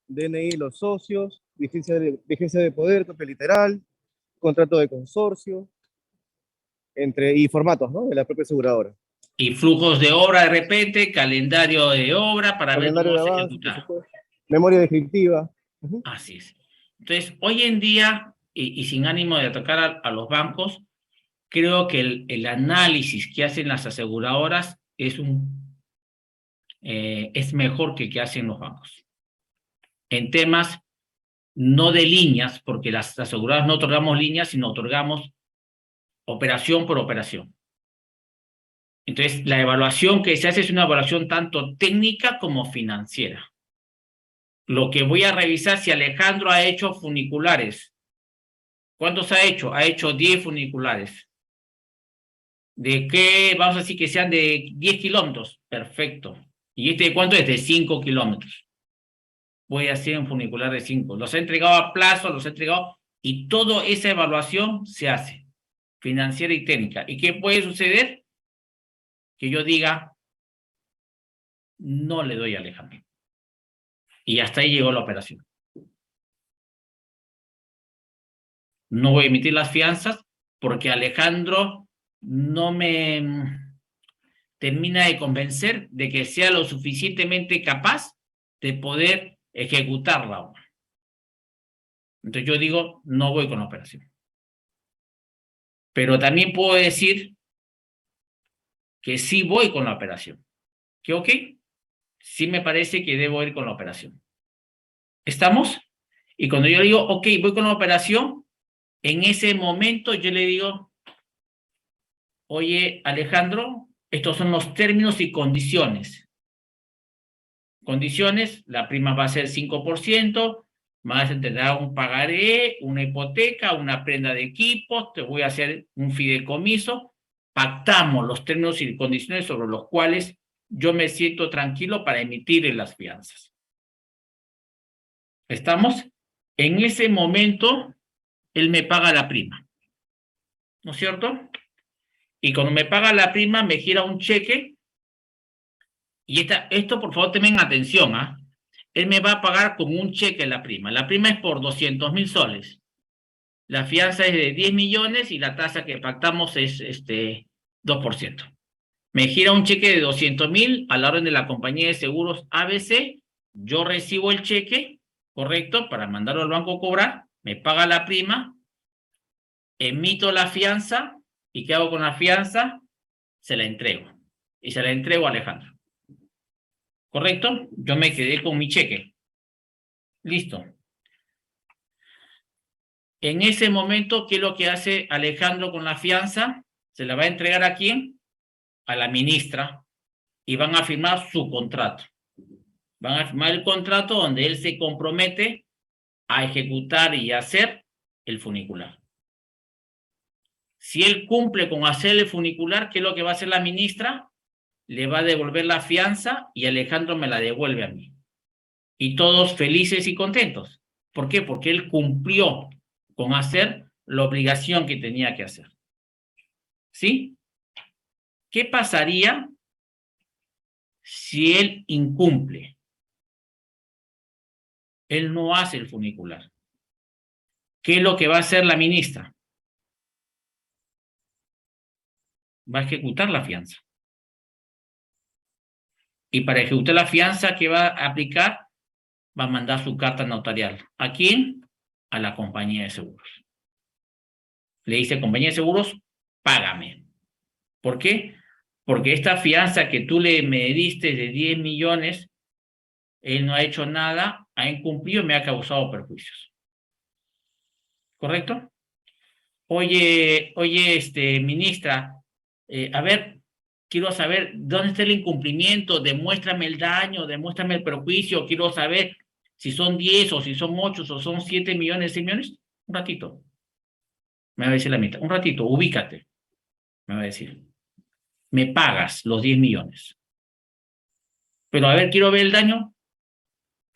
DNI de los socios, vigencia de poder, tope literal, contrato de consorcio, y formatos, ¿no?, de la propia aseguradora. Y flujos de obra de repente, calendario de obra para Calendario ver cómo de se avance, ejecuta. memoria descriptiva. Así es. Entonces, hoy en día, y sin ánimo de atacar a los bancos, creo que el análisis que hacen las aseguradoras es mejor que el que hacen los bancos. En temas no de líneas, porque las aseguradoras no otorgamos líneas, sino otorgamos operación por operación. Entonces, la evaluación que se hace es una evaluación tanto técnica como financiera. Lo que voy a revisar si Alejandro ha hecho funiculares. ¿Cuántos ha hecho? Ha hecho 10 funiculares. ¿De qué? Vamos a decir que sean de 10 kilómetros. Perfecto. ¿Y de cuánto es? De 5 kilómetros. Voy a hacer un funicular de 5. Los he entregado a plazo, los he entregado Y toda esa evaluación se hace, financiera y técnica. ¿Y qué puede suceder? Que yo diga, no le doy a Alejandro. Y hasta ahí llegó la operación. No voy a emitir las fianzas porque Alejandro no me termina de convencer de que sea lo suficientemente capaz de poder ejecutar la obra. Entonces yo digo, no voy con la operación. Pero también puedo decir que sí voy con la operación. ¿Que ok? Sí me parece que debo ir con la operación. ¿Estamos? Y cuando yo digo, ok, voy con la operación, en ese momento yo le digo, oye, Alejandro, estos son los términos y condiciones. Condiciones, la prima va a ser 5%, más tendrá un pagaré, una hipoteca, una prenda de equipos, te voy a hacer un fideicomiso, pactamos los términos y condiciones sobre los cuales yo me siento tranquilo para emitir las fianzas. ¿Estamos? En ese momento, él me paga la prima, ¿no es cierto? Y cuando me paga la prima, me gira un cheque, y esto por favor tengan atención, ¿ah? Él me va a pagar con un cheque la prima. La prima es por 200.000 soles. La fianza es de 10 millones y la tasa que pactamos es 2%. Me gira un cheque de 200.000 a la orden de la compañía de seguros ABC. Yo recibo el cheque, correcto, para mandarlo al banco a cobrar. Me paga la prima. Emito la fianza. ¿Y qué hago con la fianza? Se la entrego. Y se la entrego a Alejandro. ¿Correcto? Yo me quedé con mi cheque. Listo. En ese momento, ¿qué es lo que hace Alejandro con la fianza? Se la va a entregar ¿a quién? A la ministra. Y van a firmar su contrato. Van a firmar el contrato donde él se compromete a ejecutar y hacer el funicular. Si él cumple con hacer el funicular, ¿qué es lo que va a hacer la ministra? Le va a devolver la fianza y Alejandro me la devuelve a mí. Y todos felices y contentos. ¿Por qué? Porque él cumplió con hacer la obligación que tenía que hacer. ¿Sí? ¿Qué pasaría si él incumple? Él no hace el funicular. ¿Qué es lo que va a hacer la ministra? Va a ejecutar la fianza. Y para ejecutar la fianza que va a aplicar, va a mandar su carta notarial. ¿A quién? A la compañía de seguros. Le dice, compañía de seguros, págame. ¿Por qué? Porque esta fianza que tú me diste de 10 millones, él no ha hecho nada, ha incumplido y me ha causado perjuicios. ¿Correcto? Oye, ministra, a ver, quiero saber dónde está el incumplimiento, demuéstrame el daño, demuéstrame el perjuicio, quiero saber si son 10 o si son 8 o son 7 millones, 6 millones. Un ratito. Me va a decir la mitad. Un ratito, ubícate. Me va a decir. Me pagas los 10 millones. Pero a ver, quiero ver el daño.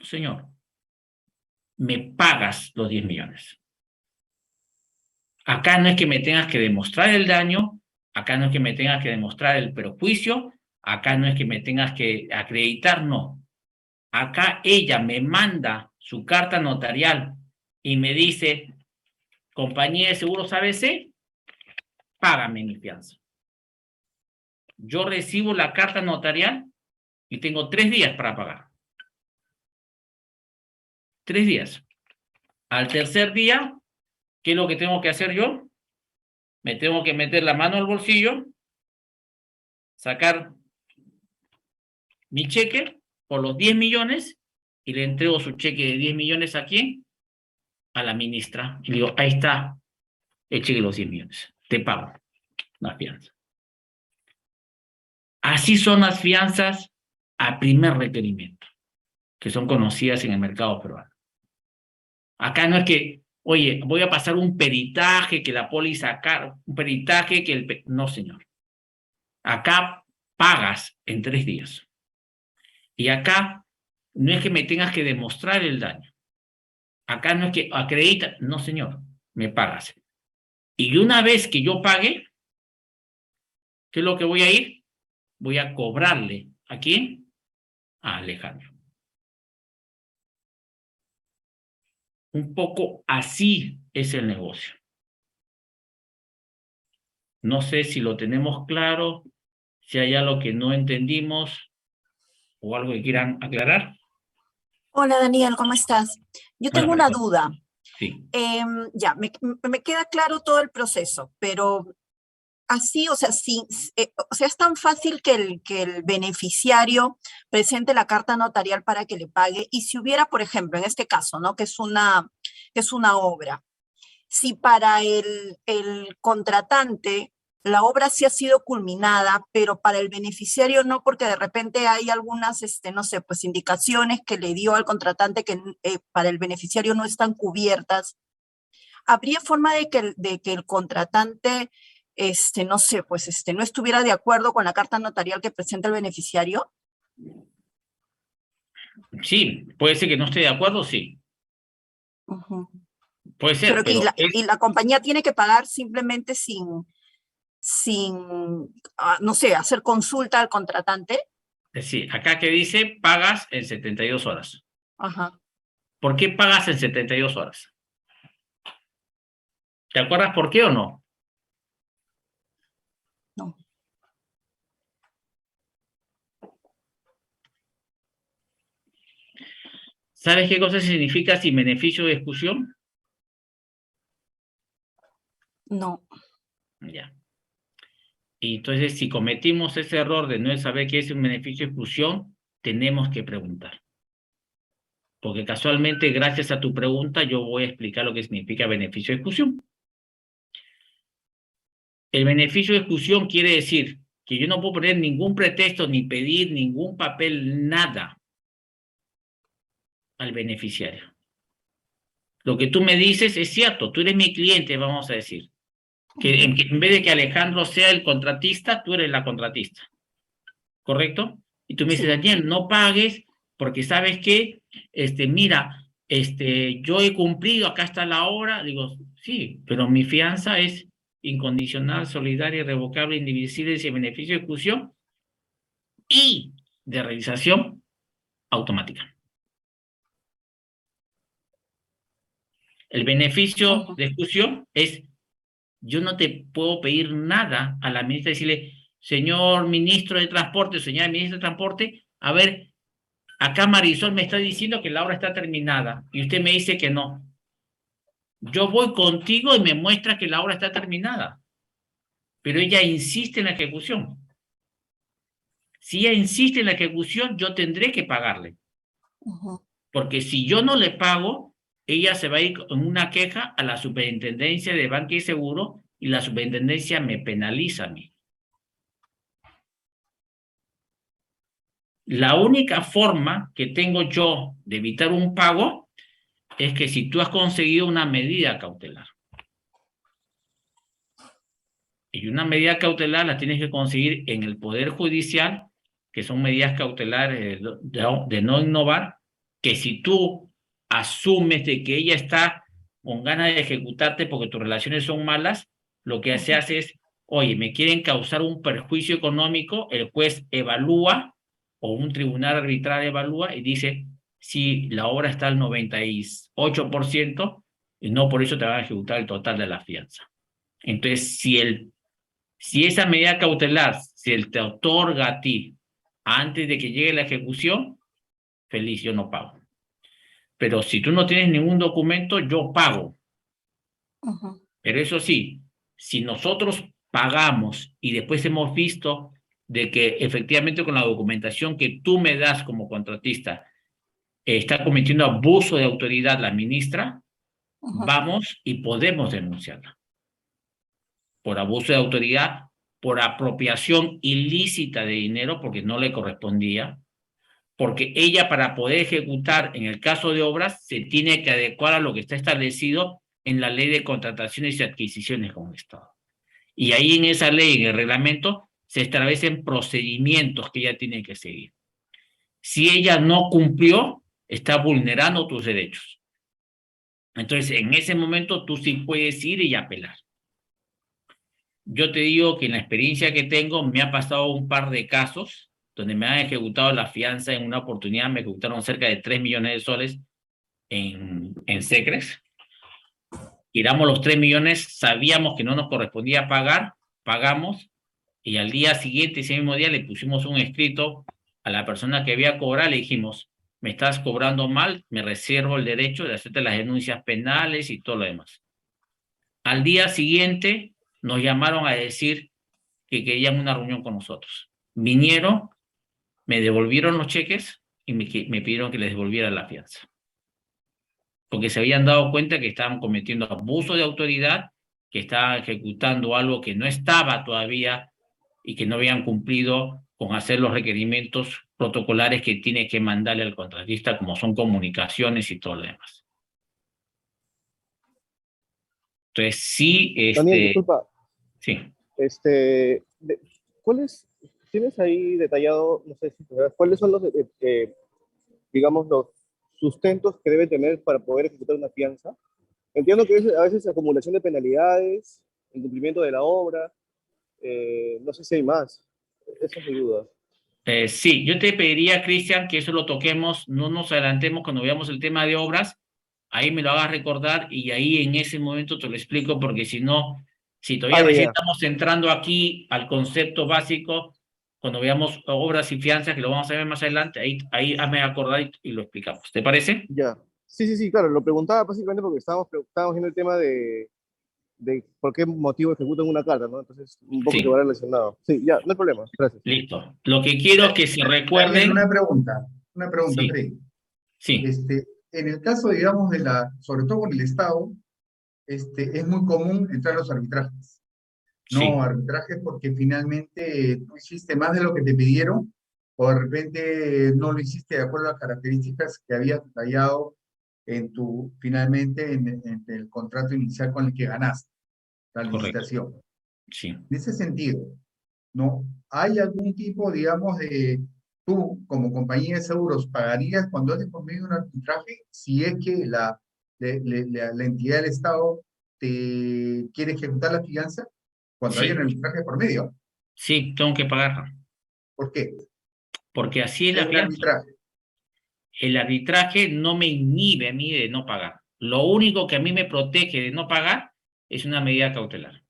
Señor, me pagas los 10 millones. Acá no es que me tengas que demostrar el daño, acá no es que me tengas que demostrar el perjuicio, acá no es que me tengas que acreditar, no. Acá ella me manda su carta notarial y me dice, compañía de seguros ABC, págame mi fianza. Yo recibo la carta notarial y tengo 3 días para pagar. 3 días. Al tercer día, ¿qué es lo que tengo que hacer yo? Me tengo que meter la mano al bolsillo, sacar mi cheque por los 10 millones y le entrego su cheque de 10 millones ¿a quién? A la ministra. Y le digo, ahí está el cheque de los 10 millones. Te pago la fianza. Así son las fianzas a primer requerimiento, que son conocidas en el mercado peruano. Acá no es que, oye, voy a pasar un peritaje que la póliza, un peritaje que el... No, señor. Acá pagas en 3 días. Y acá no es que me tengas que demostrar el daño. Acá no es que acredita. No, señor. me pagas. Y una vez que yo pague, ¿qué es lo que voy a ir? Voy a cobrarle. ¿A quién? A Alejandro. Un poco así es el negocio. No sé si lo tenemos claro, si hay algo que no entendimos o algo que quieran aclarar. Hola Daniel, ¿cómo estás? Yo tengo una duda. Sí. Ya, me queda claro todo el proceso, pero así, o sea, o sea, es tan fácil que el beneficiario presente la carta notarial para que le pague. Y si hubiera, por ejemplo, en este caso, ¿no? Que es una obra. Si para el contratante la obra sí ha sido culminada, pero para el beneficiario no, porque de repente hay algunas, no sé, pues indicaciones que le dio al contratante que para el beneficiario no están cubiertas. ¿Habría forma de que el contratante, no sé, pues no estuviera de acuerdo con la carta notarial que presenta el beneficiario? Sí, puede ser que no esté de acuerdo, sí. Puede ser, pero y la compañía tiene que pagar simplemente sin no sé, hacer consulta al contratante. Sí, acá que dice, pagas en 72 horas. Ajá. ¿Por qué pagas en 72 horas? ¿Te acuerdas por qué o no? No. ¿Sabes qué cosa significa sin beneficio de exclusión? No. Ya. Y entonces, si cometimos ese error de no saber qué es un beneficio de exclusión, tenemos que preguntar. Porque casualmente, gracias a tu pregunta, yo voy a explicar lo que significa beneficio de exclusión. El beneficio de exclusión quiere decir que yo no puedo poner ningún pretexto ni pedir ningún papel, nada al beneficiario. Lo que tú me dices es cierto, tú eres mi cliente, vamos a decir. Que en vez de que Alejandro sea el contratista, tú eres la contratista. ¿Correcto? Y tú me dices, Daniel, no pagues porque sabes que, mira, yo he cumplido, acá está la obra. Digo, sí, pero mi fianza es incondicional, solidaria, irrevocable, indivisible, sin beneficio de exclusión y de realización automática. El beneficio de exclusión es, yo no te puedo pedir nada a la ministra y decirle, señor ministro de Transporte, señora ministra de Transporte, a ver, acá Marisol me está diciendo que la obra está terminada y usted me dice que no. Yo voy contigo y me muestra que la obra está terminada, pero ella insiste en la ejecución. Si ella insiste en la ejecución, yo tendré que pagarle. Porque si yo no le pago, ella se va a ir con una queja a la Superintendencia de Banca y Seguro y la Superintendencia me penaliza a mí. La única forma que tengo yo de evitar un pago es que si tú has conseguido una medida cautelar. Y una medida cautelar la tienes que conseguir en el Poder Judicial, que son medidas cautelares de no innovar, que si tú asumes de que ella está con ganas de ejecutarte porque tus relaciones son malas, lo que se hace es, oye, me quieren causar un perjuicio económico, el juez evalúa o un tribunal arbitral evalúa y dice, si la obra está al 98%, y no por eso te van a ejecutar el total de la fianza. Entonces, si esa medida cautelar se te otorga a ti antes de que llegue la ejecución, feliz, yo no pago. Pero si tú no tienes ningún documento, yo pago. Pero eso sí, si nosotros pagamos y después hemos visto de que efectivamente con la documentación que tú me das como contratista está cometiendo abuso de autoridad la ministra, vamos y podemos denunciarla. Por abuso de autoridad, por apropiación ilícita de dinero porque no le correspondía, porque ella para poder ejecutar en el caso de obras se tiene que adecuar a lo que está establecido en la ley de contrataciones y adquisiciones con el Estado. Y ahí en esa ley, en el reglamento, se establecen procedimientos que ella tiene que seguir. Si ella no cumplió, está vulnerando tus derechos. Entonces, en ese momento tú sí puedes ir y apelar. Yo te digo que en la experiencia que tengo me ha pasado un par de casos donde me han ejecutado la fianza en una oportunidad, me ejecutaron cerca de 3 millones de soles en Secres. Tiramos los 3 millones, sabíamos que no nos correspondía pagar, pagamos, y al día siguiente, ese mismo día, le pusimos un escrito a la persona que había cobrado, le dijimos, me estás cobrando mal, me reservo el derecho de hacerte las denuncias penales y todo lo demás. Al día siguiente nos llamaron a decir que querían una reunión con nosotros. Vinieron, me devolvieron los cheques y me pidieron que les devolviera la fianza. Porque se habían dado cuenta que estaban cometiendo abuso de autoridad, que estaban ejecutando algo que no estaba todavía y que no habían cumplido con hacer los requerimientos protocolares que tiene que mandarle al contratista, como son comunicaciones y todo lo demás. Entonces, sí, Daniel, disculpa. Sí. ¿Cuáles, tienes ahí detallado, no sé si cuáles son los, digamos, los sustentos que debe tener para poder ejecutar una fianza? Entiendo que a veces acumulación de penalidades, incumplimiento de la obra, no sé si hay más. Esa es mi duda. Sí, yo te pediría, Cristian, que eso lo toquemos, no nos adelantemos cuando veamos el tema de obras, ahí me lo hagas recordar y ahí en ese momento te lo explico, porque si no, si todavía recién estamos entrando aquí al concepto básico, cuando veamos obras y fianzas, que lo vamos a ver más adelante, ahí hazme acordar y lo explicamos. ¿Te parece? Ya. Sí, claro, lo preguntaba básicamente porque estábamos viendo el tema de por qué motivo ejecutan una carta, ¿no? Entonces, un poco que va relacionado. Sí, ya, no hay problema, gracias. Listo. Lo que quiero es que se recuerden... Una pregunta, Sí. Freddy. Sí. En el caso, digamos, sobre todo con el Estado, es muy común entrar a los arbitrajes. No arbitrajes porque finalmente tú hiciste más de lo que te pidieron o de repente no lo hiciste de acuerdo a las características que habías detallado finalmente en el contrato inicial con el que ganaste la licitación. Sí. En ese sentido, ¿no? ¿Hay algún tipo, digamos, tú como compañía de seguros pagarías cuando haces por medio de un arbitraje si es que la entidad del Estado te quiere ejecutar la fianza cuando hay un arbitraje por medio? Sí, tengo que pagarla. ¿Por qué? Porque así es la fianza. El arbitraje no me inhibe a mí de no pagar. Lo único que a mí me protege de no pagar es una medida cautelar.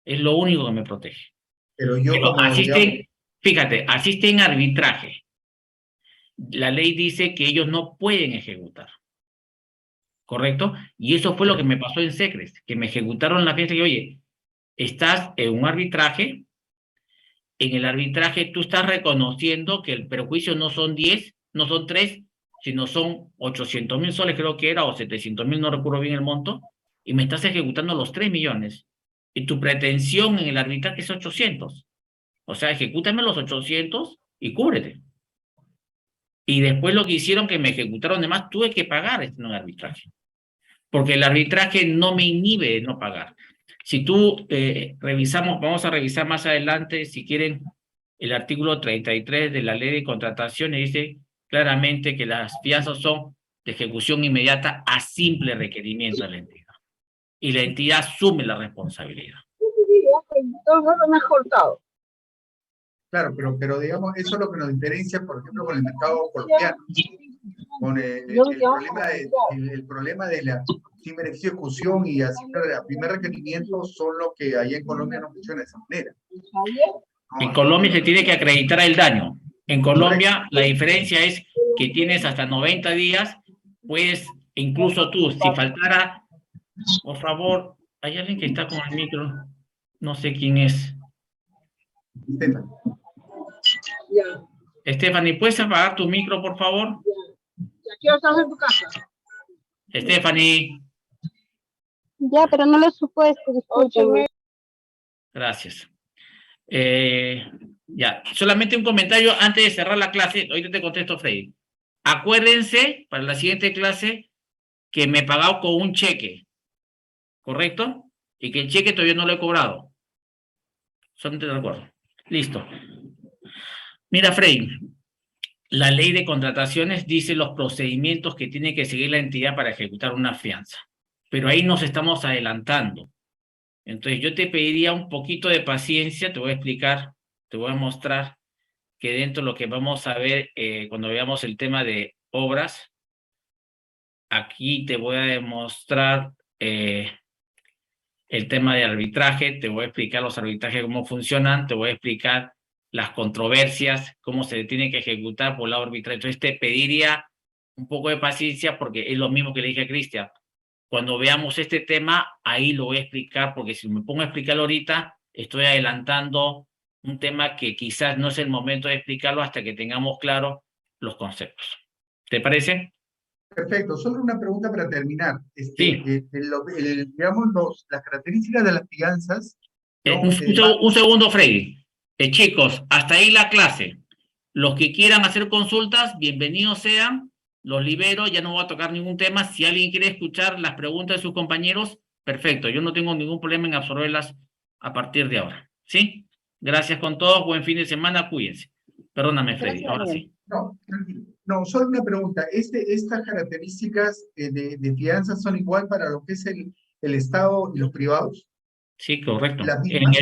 Es lo único que me protege. Pero fíjate, asiste en arbitraje. La ley dice que ellos no pueden ejecutar. ¿Correcto? Y eso fue lo que me pasó en Secres, que me ejecutaron la fianza y oye, estás en un arbitraje, en el arbitraje tú estás reconociendo que el perjuicio no son 10, no son 3, sino son 800.000 soles, creo que era, o 700.000, no recuerdo bien el monto, y me estás ejecutando los 3 millones. Y tu pretensión en el arbitraje es 800. O sea, ejecútame los 800 y cúbrete. Y después lo que hicieron que me ejecutaron, además tuve que pagar en el arbitraje. Porque el arbitraje no me inhibe de no pagar. Si tú vamos a revisar más adelante, si quieren, el artículo 33 de la ley de contrataciones dice claramente que las fianzas son de ejecución inmediata a simple requerimiento de la entidad. Y la entidad asume la responsabilidad. Claro, pero digamos, eso es lo que nos diferencia, por ejemplo, con el mercado colombiano. Con el problema de la simple ejecución y así el primer requerimiento son los que allá en Colombia no funciona de esa manera. En Colombia se tiene que acreditar el daño. En Colombia la diferencia es que tienes hasta 90 días, puedes, incluso tú, si faltara, por favor, hay alguien que está con el micro, no sé quién es. Stephanie, ¿puedes apagar tu micro, por favor? ¿Qué estás en tu casa? Stephanie. Ya, pero no lo supuesto, disculpe. Gracias. Ya, solamente un comentario antes de cerrar la clase. Ahorita te contesto, Freddy. Acuérdense para la siguiente clase que me he pagado con un cheque, ¿correcto? Y que el cheque todavía no lo he cobrado. Solamente te recuerdo. Listo. Mira, Freddy, La ley de contrataciones dice los procedimientos que tiene que seguir la entidad para ejecutar una fianza, pero ahí nos estamos adelantando. Entonces yo te pediría un poquito de paciencia, te voy a explicar, te voy a mostrar que dentro de lo que vamos a ver cuando veamos el tema de obras, aquí te voy a demostrar el tema de arbitraje, te voy a explicar los arbitrajes, cómo funcionan, te voy a explicar las controversias, cómo se tiene que ejecutar por la arbitraje. Entonces te pediría un poco de paciencia porque es lo mismo que le dije a Cristian. Cuando veamos este tema, ahí lo voy a explicar, porque si me pongo a explicarlo ahorita, estoy adelantando un tema que quizás no es el momento de explicarlo hasta que tengamos claro los conceptos. ¿Te parece? Perfecto, solo una pregunta para terminar. Sí. Digamos, las características de las fianzas. Un segundo, Freddy. Chicos, hasta ahí la clase. Los que quieran hacer consultas, bienvenidos sean. Los libero, ya no voy a tocar ningún tema. Si alguien quiere escuchar las preguntas de sus compañeros, perfecto. Yo no tengo ningún problema en absorberlas a partir de ahora. ¿Sí? Gracias con todos. Buen fin de semana. Cuídense. Perdóname, Freddy. Ahora sí. No, solo una pregunta. ¿Estas características de fianzas son igual para lo que es el Estado y los privados? Sí, correcto. ¿Las mismas?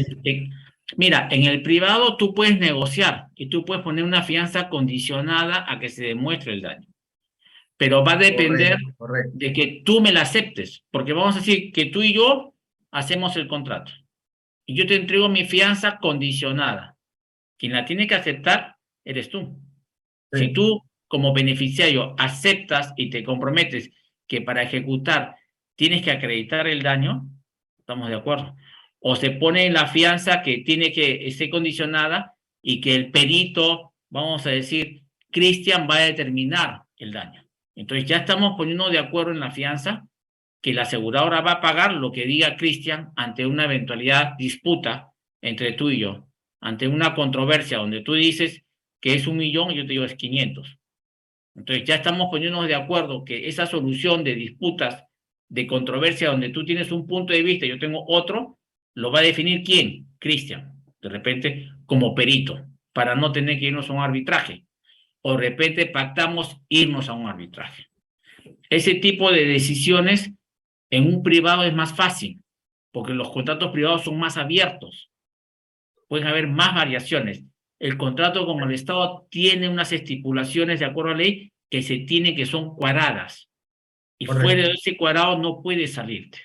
Mira, en el privado tú puedes negociar y tú puedes poner una fianza condicionada a que se demuestre el daño. Pero va a depender de que tú me la aceptes, porque vamos a decir que tú y yo hacemos el contrato. Y yo te entrego mi fianza condicionada. Quien la tiene que aceptar eres tú. Sí. Si tú, como beneficiario, aceptas y te comprometes que para ejecutar tienes que acreditar el daño, estamos de acuerdo. O se pone en la fianza que tiene que ser condicionada y que el perito, vamos a decir, Cristian va a determinar el daño. Entonces ya estamos poniendo de acuerdo en la fianza que la aseguradora va a pagar lo que diga Cristian ante una eventualidad disputa entre tú y yo, ante una controversia donde tú dices que es 1 millón y yo te digo es 500. Entonces ya estamos poniéndonos de acuerdo que esa solución de disputas, de controversia donde tú tienes un punto de vista y yo tengo otro, lo va a definir ¿quién? Cristian, de repente como perito, para no tener que irnos a un arbitraje. O de repente pactamos irnos a un arbitraje. Ese tipo de decisiones en un privado es más fácil, porque los contratos privados son más abiertos. Pueden haber más variaciones. El contrato con el Estado tiene unas estipulaciones de acuerdo a la ley que son cuadradas. Y fuera de ese cuadrado no puede salirte.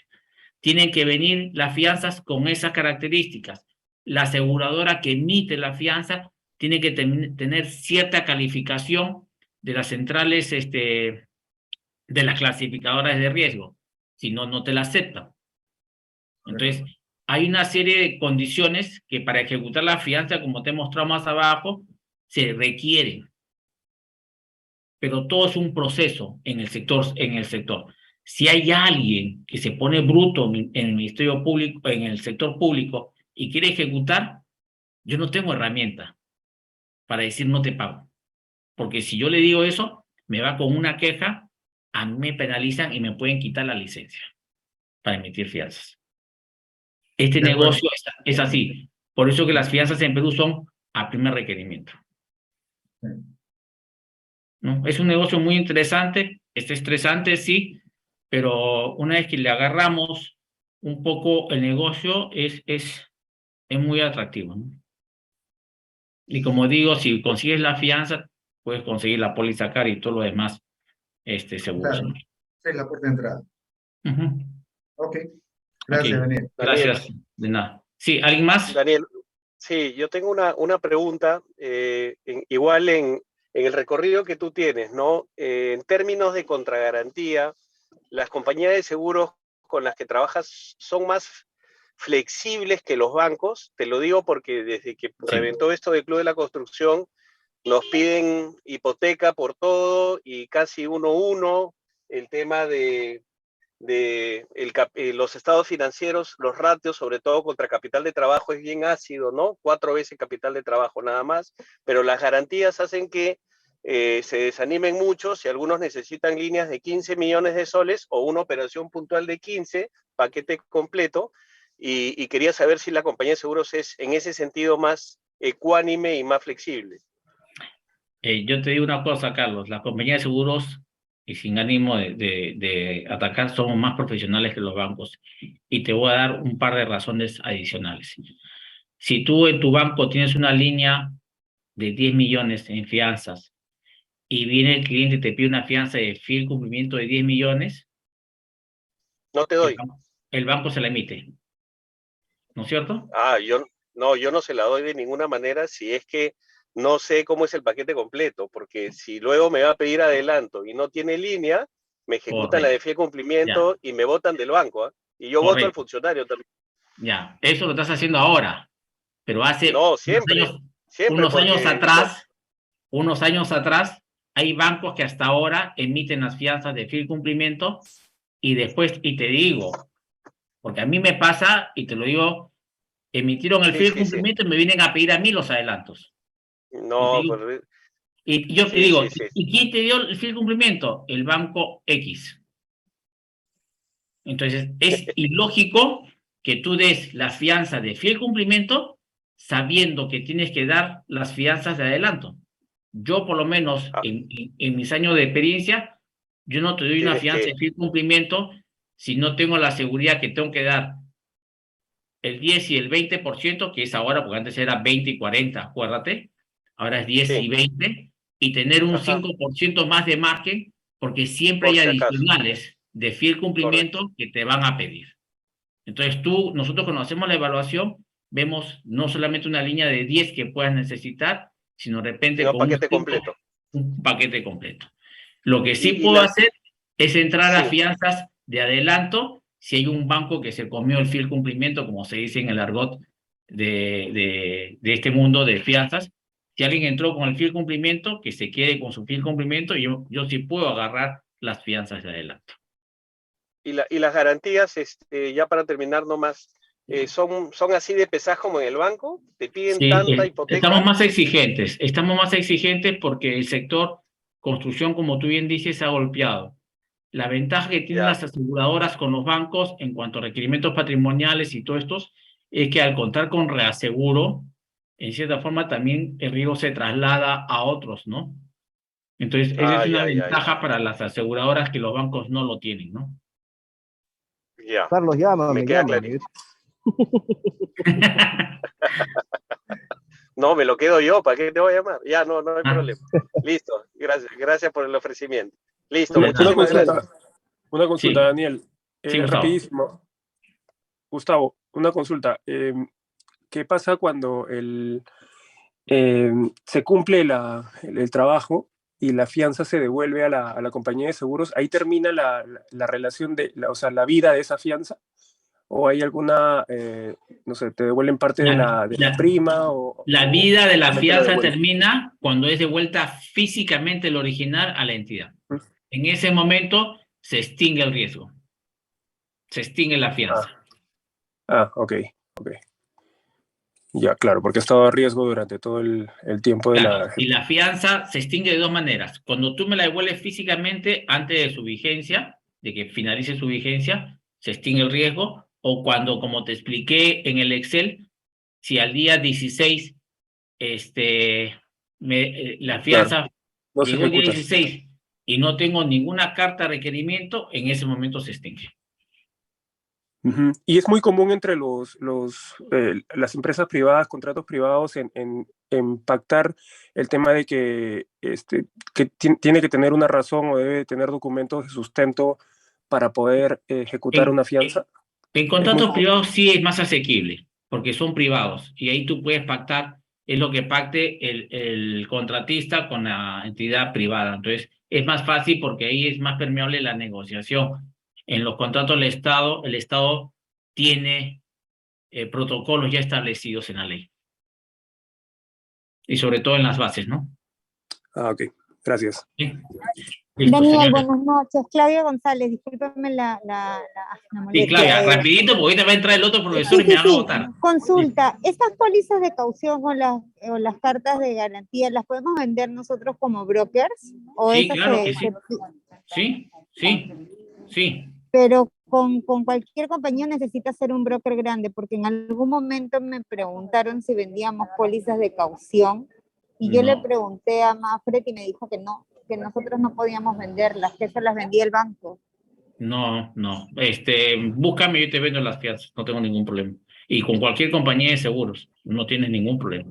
Tienen que venir las fianzas con esas características. La aseguradora que emite la fianza tiene que tener cierta calificación de las centrales de las clasificadoras de riesgo. Si no, no te la aceptan. Entonces, hay una serie de condiciones que para ejecutar la fianza, como te he mostrado más abajo, se requieren. Pero todo es un proceso en el sector. Si hay alguien que se pone bruto en el Ministerio Público, en el sector público, y quiere ejecutar, yo no tengo herramienta para decir no te pago. Porque si yo le digo eso, me va con una queja, a mí me penalizan y me pueden quitar la licencia para emitir fianzas. Este negocio es así. Por eso que las fianzas en Perú son a primer requerimiento. ¿No? Es un negocio muy interesante, es estresante, sí, pero una vez que le agarramos un poco el negocio, es muy atractivo, ¿no? Y como digo, si consigues la fianza, puedes conseguir la póliza cara y todo lo demás seguros. Claro, es la puerta de entrada. Ok, gracias, okay. Daniel. Gracias, de nada. Sí, ¿alguien más? Daniel, sí, yo tengo una pregunta, igual en el recorrido que tú tienes, ¿no? En términos de contragarantía, las compañías de seguros con las que trabajas son más flexibles que los bancos. Te lo digo porque desde que reventó esto del Club de la Construcción, nos piden hipoteca por todo y casi 1-1, el tema de los estados financieros, los ratios, sobre todo contra capital de trabajo, es bien ácido, ¿no? 4 veces capital de trabajo nada más, pero las garantías hacen que se desanimen mucho si algunos necesitan líneas de 15 millones de soles o una operación puntual de 15, paquete completo, y quería saber si la compañía de seguros es en ese sentido más ecuánime y más flexible. Yo te digo una cosa, Carlos, las compañías de seguros, y sin ánimo de atacar, somos más profesionales que los bancos. Y te voy a dar un par de razones adicionales. Si tú en tu banco tienes una línea de 10 millones en fianzas y viene el cliente y te pide una fianza de fiel cumplimiento de 10 millones, No te doy. El banco se la emite, ¿no es cierto? Yo no se la doy de ninguna manera si es que no sé cómo es el paquete completo, porque si luego me va a pedir adelanto y no tiene línea, me ejecutan la de fiel cumplimiento y me votan del banco, ¿ah? Y yo voto al funcionario también. Ya, eso lo estás haciendo ahora, pero hace No, siempre, unos años atrás, hay bancos que hasta ahora emiten las fianzas de fiel cumplimiento y después, y te digo, porque a mí me pasa, y te lo digo, emitieron el fiel cumplimiento y me vienen a pedir a mí los adelantos. No, y yo te digo, ¿y quién te dio el fiel cumplimiento? El banco X. Entonces, es ilógico que tú des la fianza de fiel cumplimiento sabiendo que tienes que dar las fianzas de adelanto. Yo, por lo menos, en mis años de experiencia, yo no te doy una fianza de fiel cumplimiento si no tengo la seguridad que tengo que dar el 10 y el 20%, que es ahora, porque antes era 20 y 40, acuérdate, ahora es 10 y 20, y tener un 5% más de margen, porque siempre hay adicionales de fiel cumplimiento que te van a pedir. Entonces nosotros cuando hacemos la evaluación, vemos no solamente una línea de 10 que puedas necesitar, sino de repente con un paquete completo. Lo que sí puedo hacer es entrar a fianzas de adelanto si hay un banco que se comió el fiel cumplimiento, como se dice en el argot de este mundo de fianzas. Si alguien entró con el fiel cumplimiento, que se quede con su fiel cumplimiento, y yo sí puedo agarrar las fianzas de adelanto. Y las garantías, ya para terminar nomás, ¿son así de pesadas como en el banco? ¿Te piden tanta hipoteca? Estamos más exigentes porque el sector construcción, como tú bien dices, se ha golpeado. La ventaja que tienen las aseguradoras con los bancos en cuanto a requerimientos patrimoniales y todo esto es que al contar con reaseguro, en cierta forma también el riesgo se traslada a otros, ¿no? Entonces, esa es una ventaja para las aseguradoras que los bancos no lo tienen, ¿no? Carlos, llámame. No, me lo quedo yo, ¿para qué te voy a llamar? Ya, no hay problema. Listo, gracias por el ofrecimiento. Listo, muchísimas gracias. Una consulta, Daniel. Rapidísimo. Gustavo, una consulta. ¿Qué pasa cuando se cumple el trabajo y la fianza se devuelve a la compañía de seguros? ¿Ahí termina la relación la vida de esa fianza? ¿O hay alguna, no sé, te devuelven parte de la prima? La vida de la fianza termina cuando es devuelta físicamente el original a la entidad. En ese momento se extingue el riesgo. Se extingue la fianza. Ok. Ya, claro, porque ha estado a riesgo durante todo el tiempo de la... Y la fianza se extingue de dos maneras. Cuando tú me la devuelves físicamente antes de su vigencia, de que finalice su vigencia, se extingue el riesgo. O cuando, como te expliqué en el Excel, si al día 16 la fianza llegó el día 16 y no tengo ninguna carta de requerimiento, en ese momento se extingue. Y es muy común entre las empresas privadas, contratos privados, en pactar el tema de que tiene que tener una razón o debe tener documentos de sustento para poder ejecutar una fianza. En contratos privados sí es más asequible, porque son privados, y ahí tú puedes pactar, es lo que pacte el contratista con la entidad privada. Entonces, es más fácil porque ahí es más permeable la negociación. En los contratos del Estado, el Estado tiene protocolos ya establecidos en la ley. Y sobre todo en las bases, ¿no? Ok, gracias. ¿Sí? Listo, Daniel, buenas noches. Claudia González, discúlpame la molestia. Sí, Claudia, rapidito, porque ahorita va a entrar el otro profesor y me van a votar. Consulta, ¿estas pólizas de caución o las cartas de garantía las podemos vender nosotros como brokers? ¿O sí, claro que sí. Sí. Pero con cualquier compañía necesita ser un broker grande, porque en algún momento me preguntaron si vendíamos pólizas de caución Y yo le No, pregunté a Mafred y me dijo que no, que nosotros no podíamos venderlas, que eso las vendía el banco. no. Búscame y yo te vendo las fianzas, no tengo ningún problema. Y con cualquier compañía de seguros, no tienes ningún problema.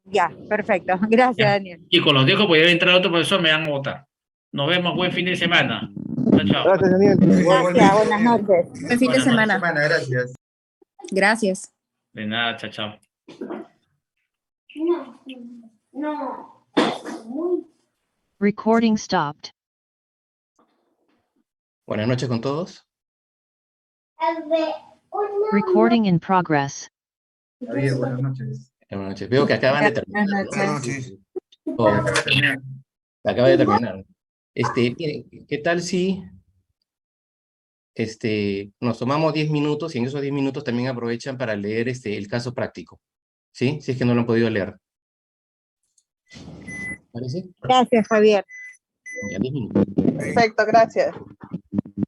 Ya, perfecto. Gracias, Ya. Daniel. Chicos, los dejo porque debe entrar otro profesor, me van a votar. Nos vemos, buen fin de semana. Chao, chao. Gracias, Daniel. Gracias, Igualmente, buenas Daniel. noches. Buen fin de Buenas noches. semana. Semana, gracias. Gracias. De nada, chao, chao. Recording stopped. Buenas noches con todos. Recording in progress. Javier, buenas noches. Buenas noches. Veo que acaban de terminar. Buenas noches. Oh, Acaba de terminar. acaba de terminar. Miren, ¿qué tal si nos tomamos 10 minutos y en esos 10 minutos también aprovechan para leer el caso práctico? ¿Sí? Si es que no lo han podido leer. ¿Parece? Gracias, Javier. Ya 10 minutos. Perfecto, gracias.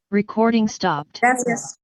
Recording stopped. Gracias.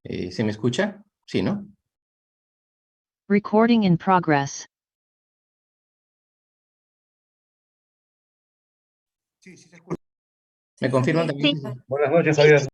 ¿Se me escucha? Sí, ¿no? Recording in progress. ¿Me confirman también? Buenas noches, Javier.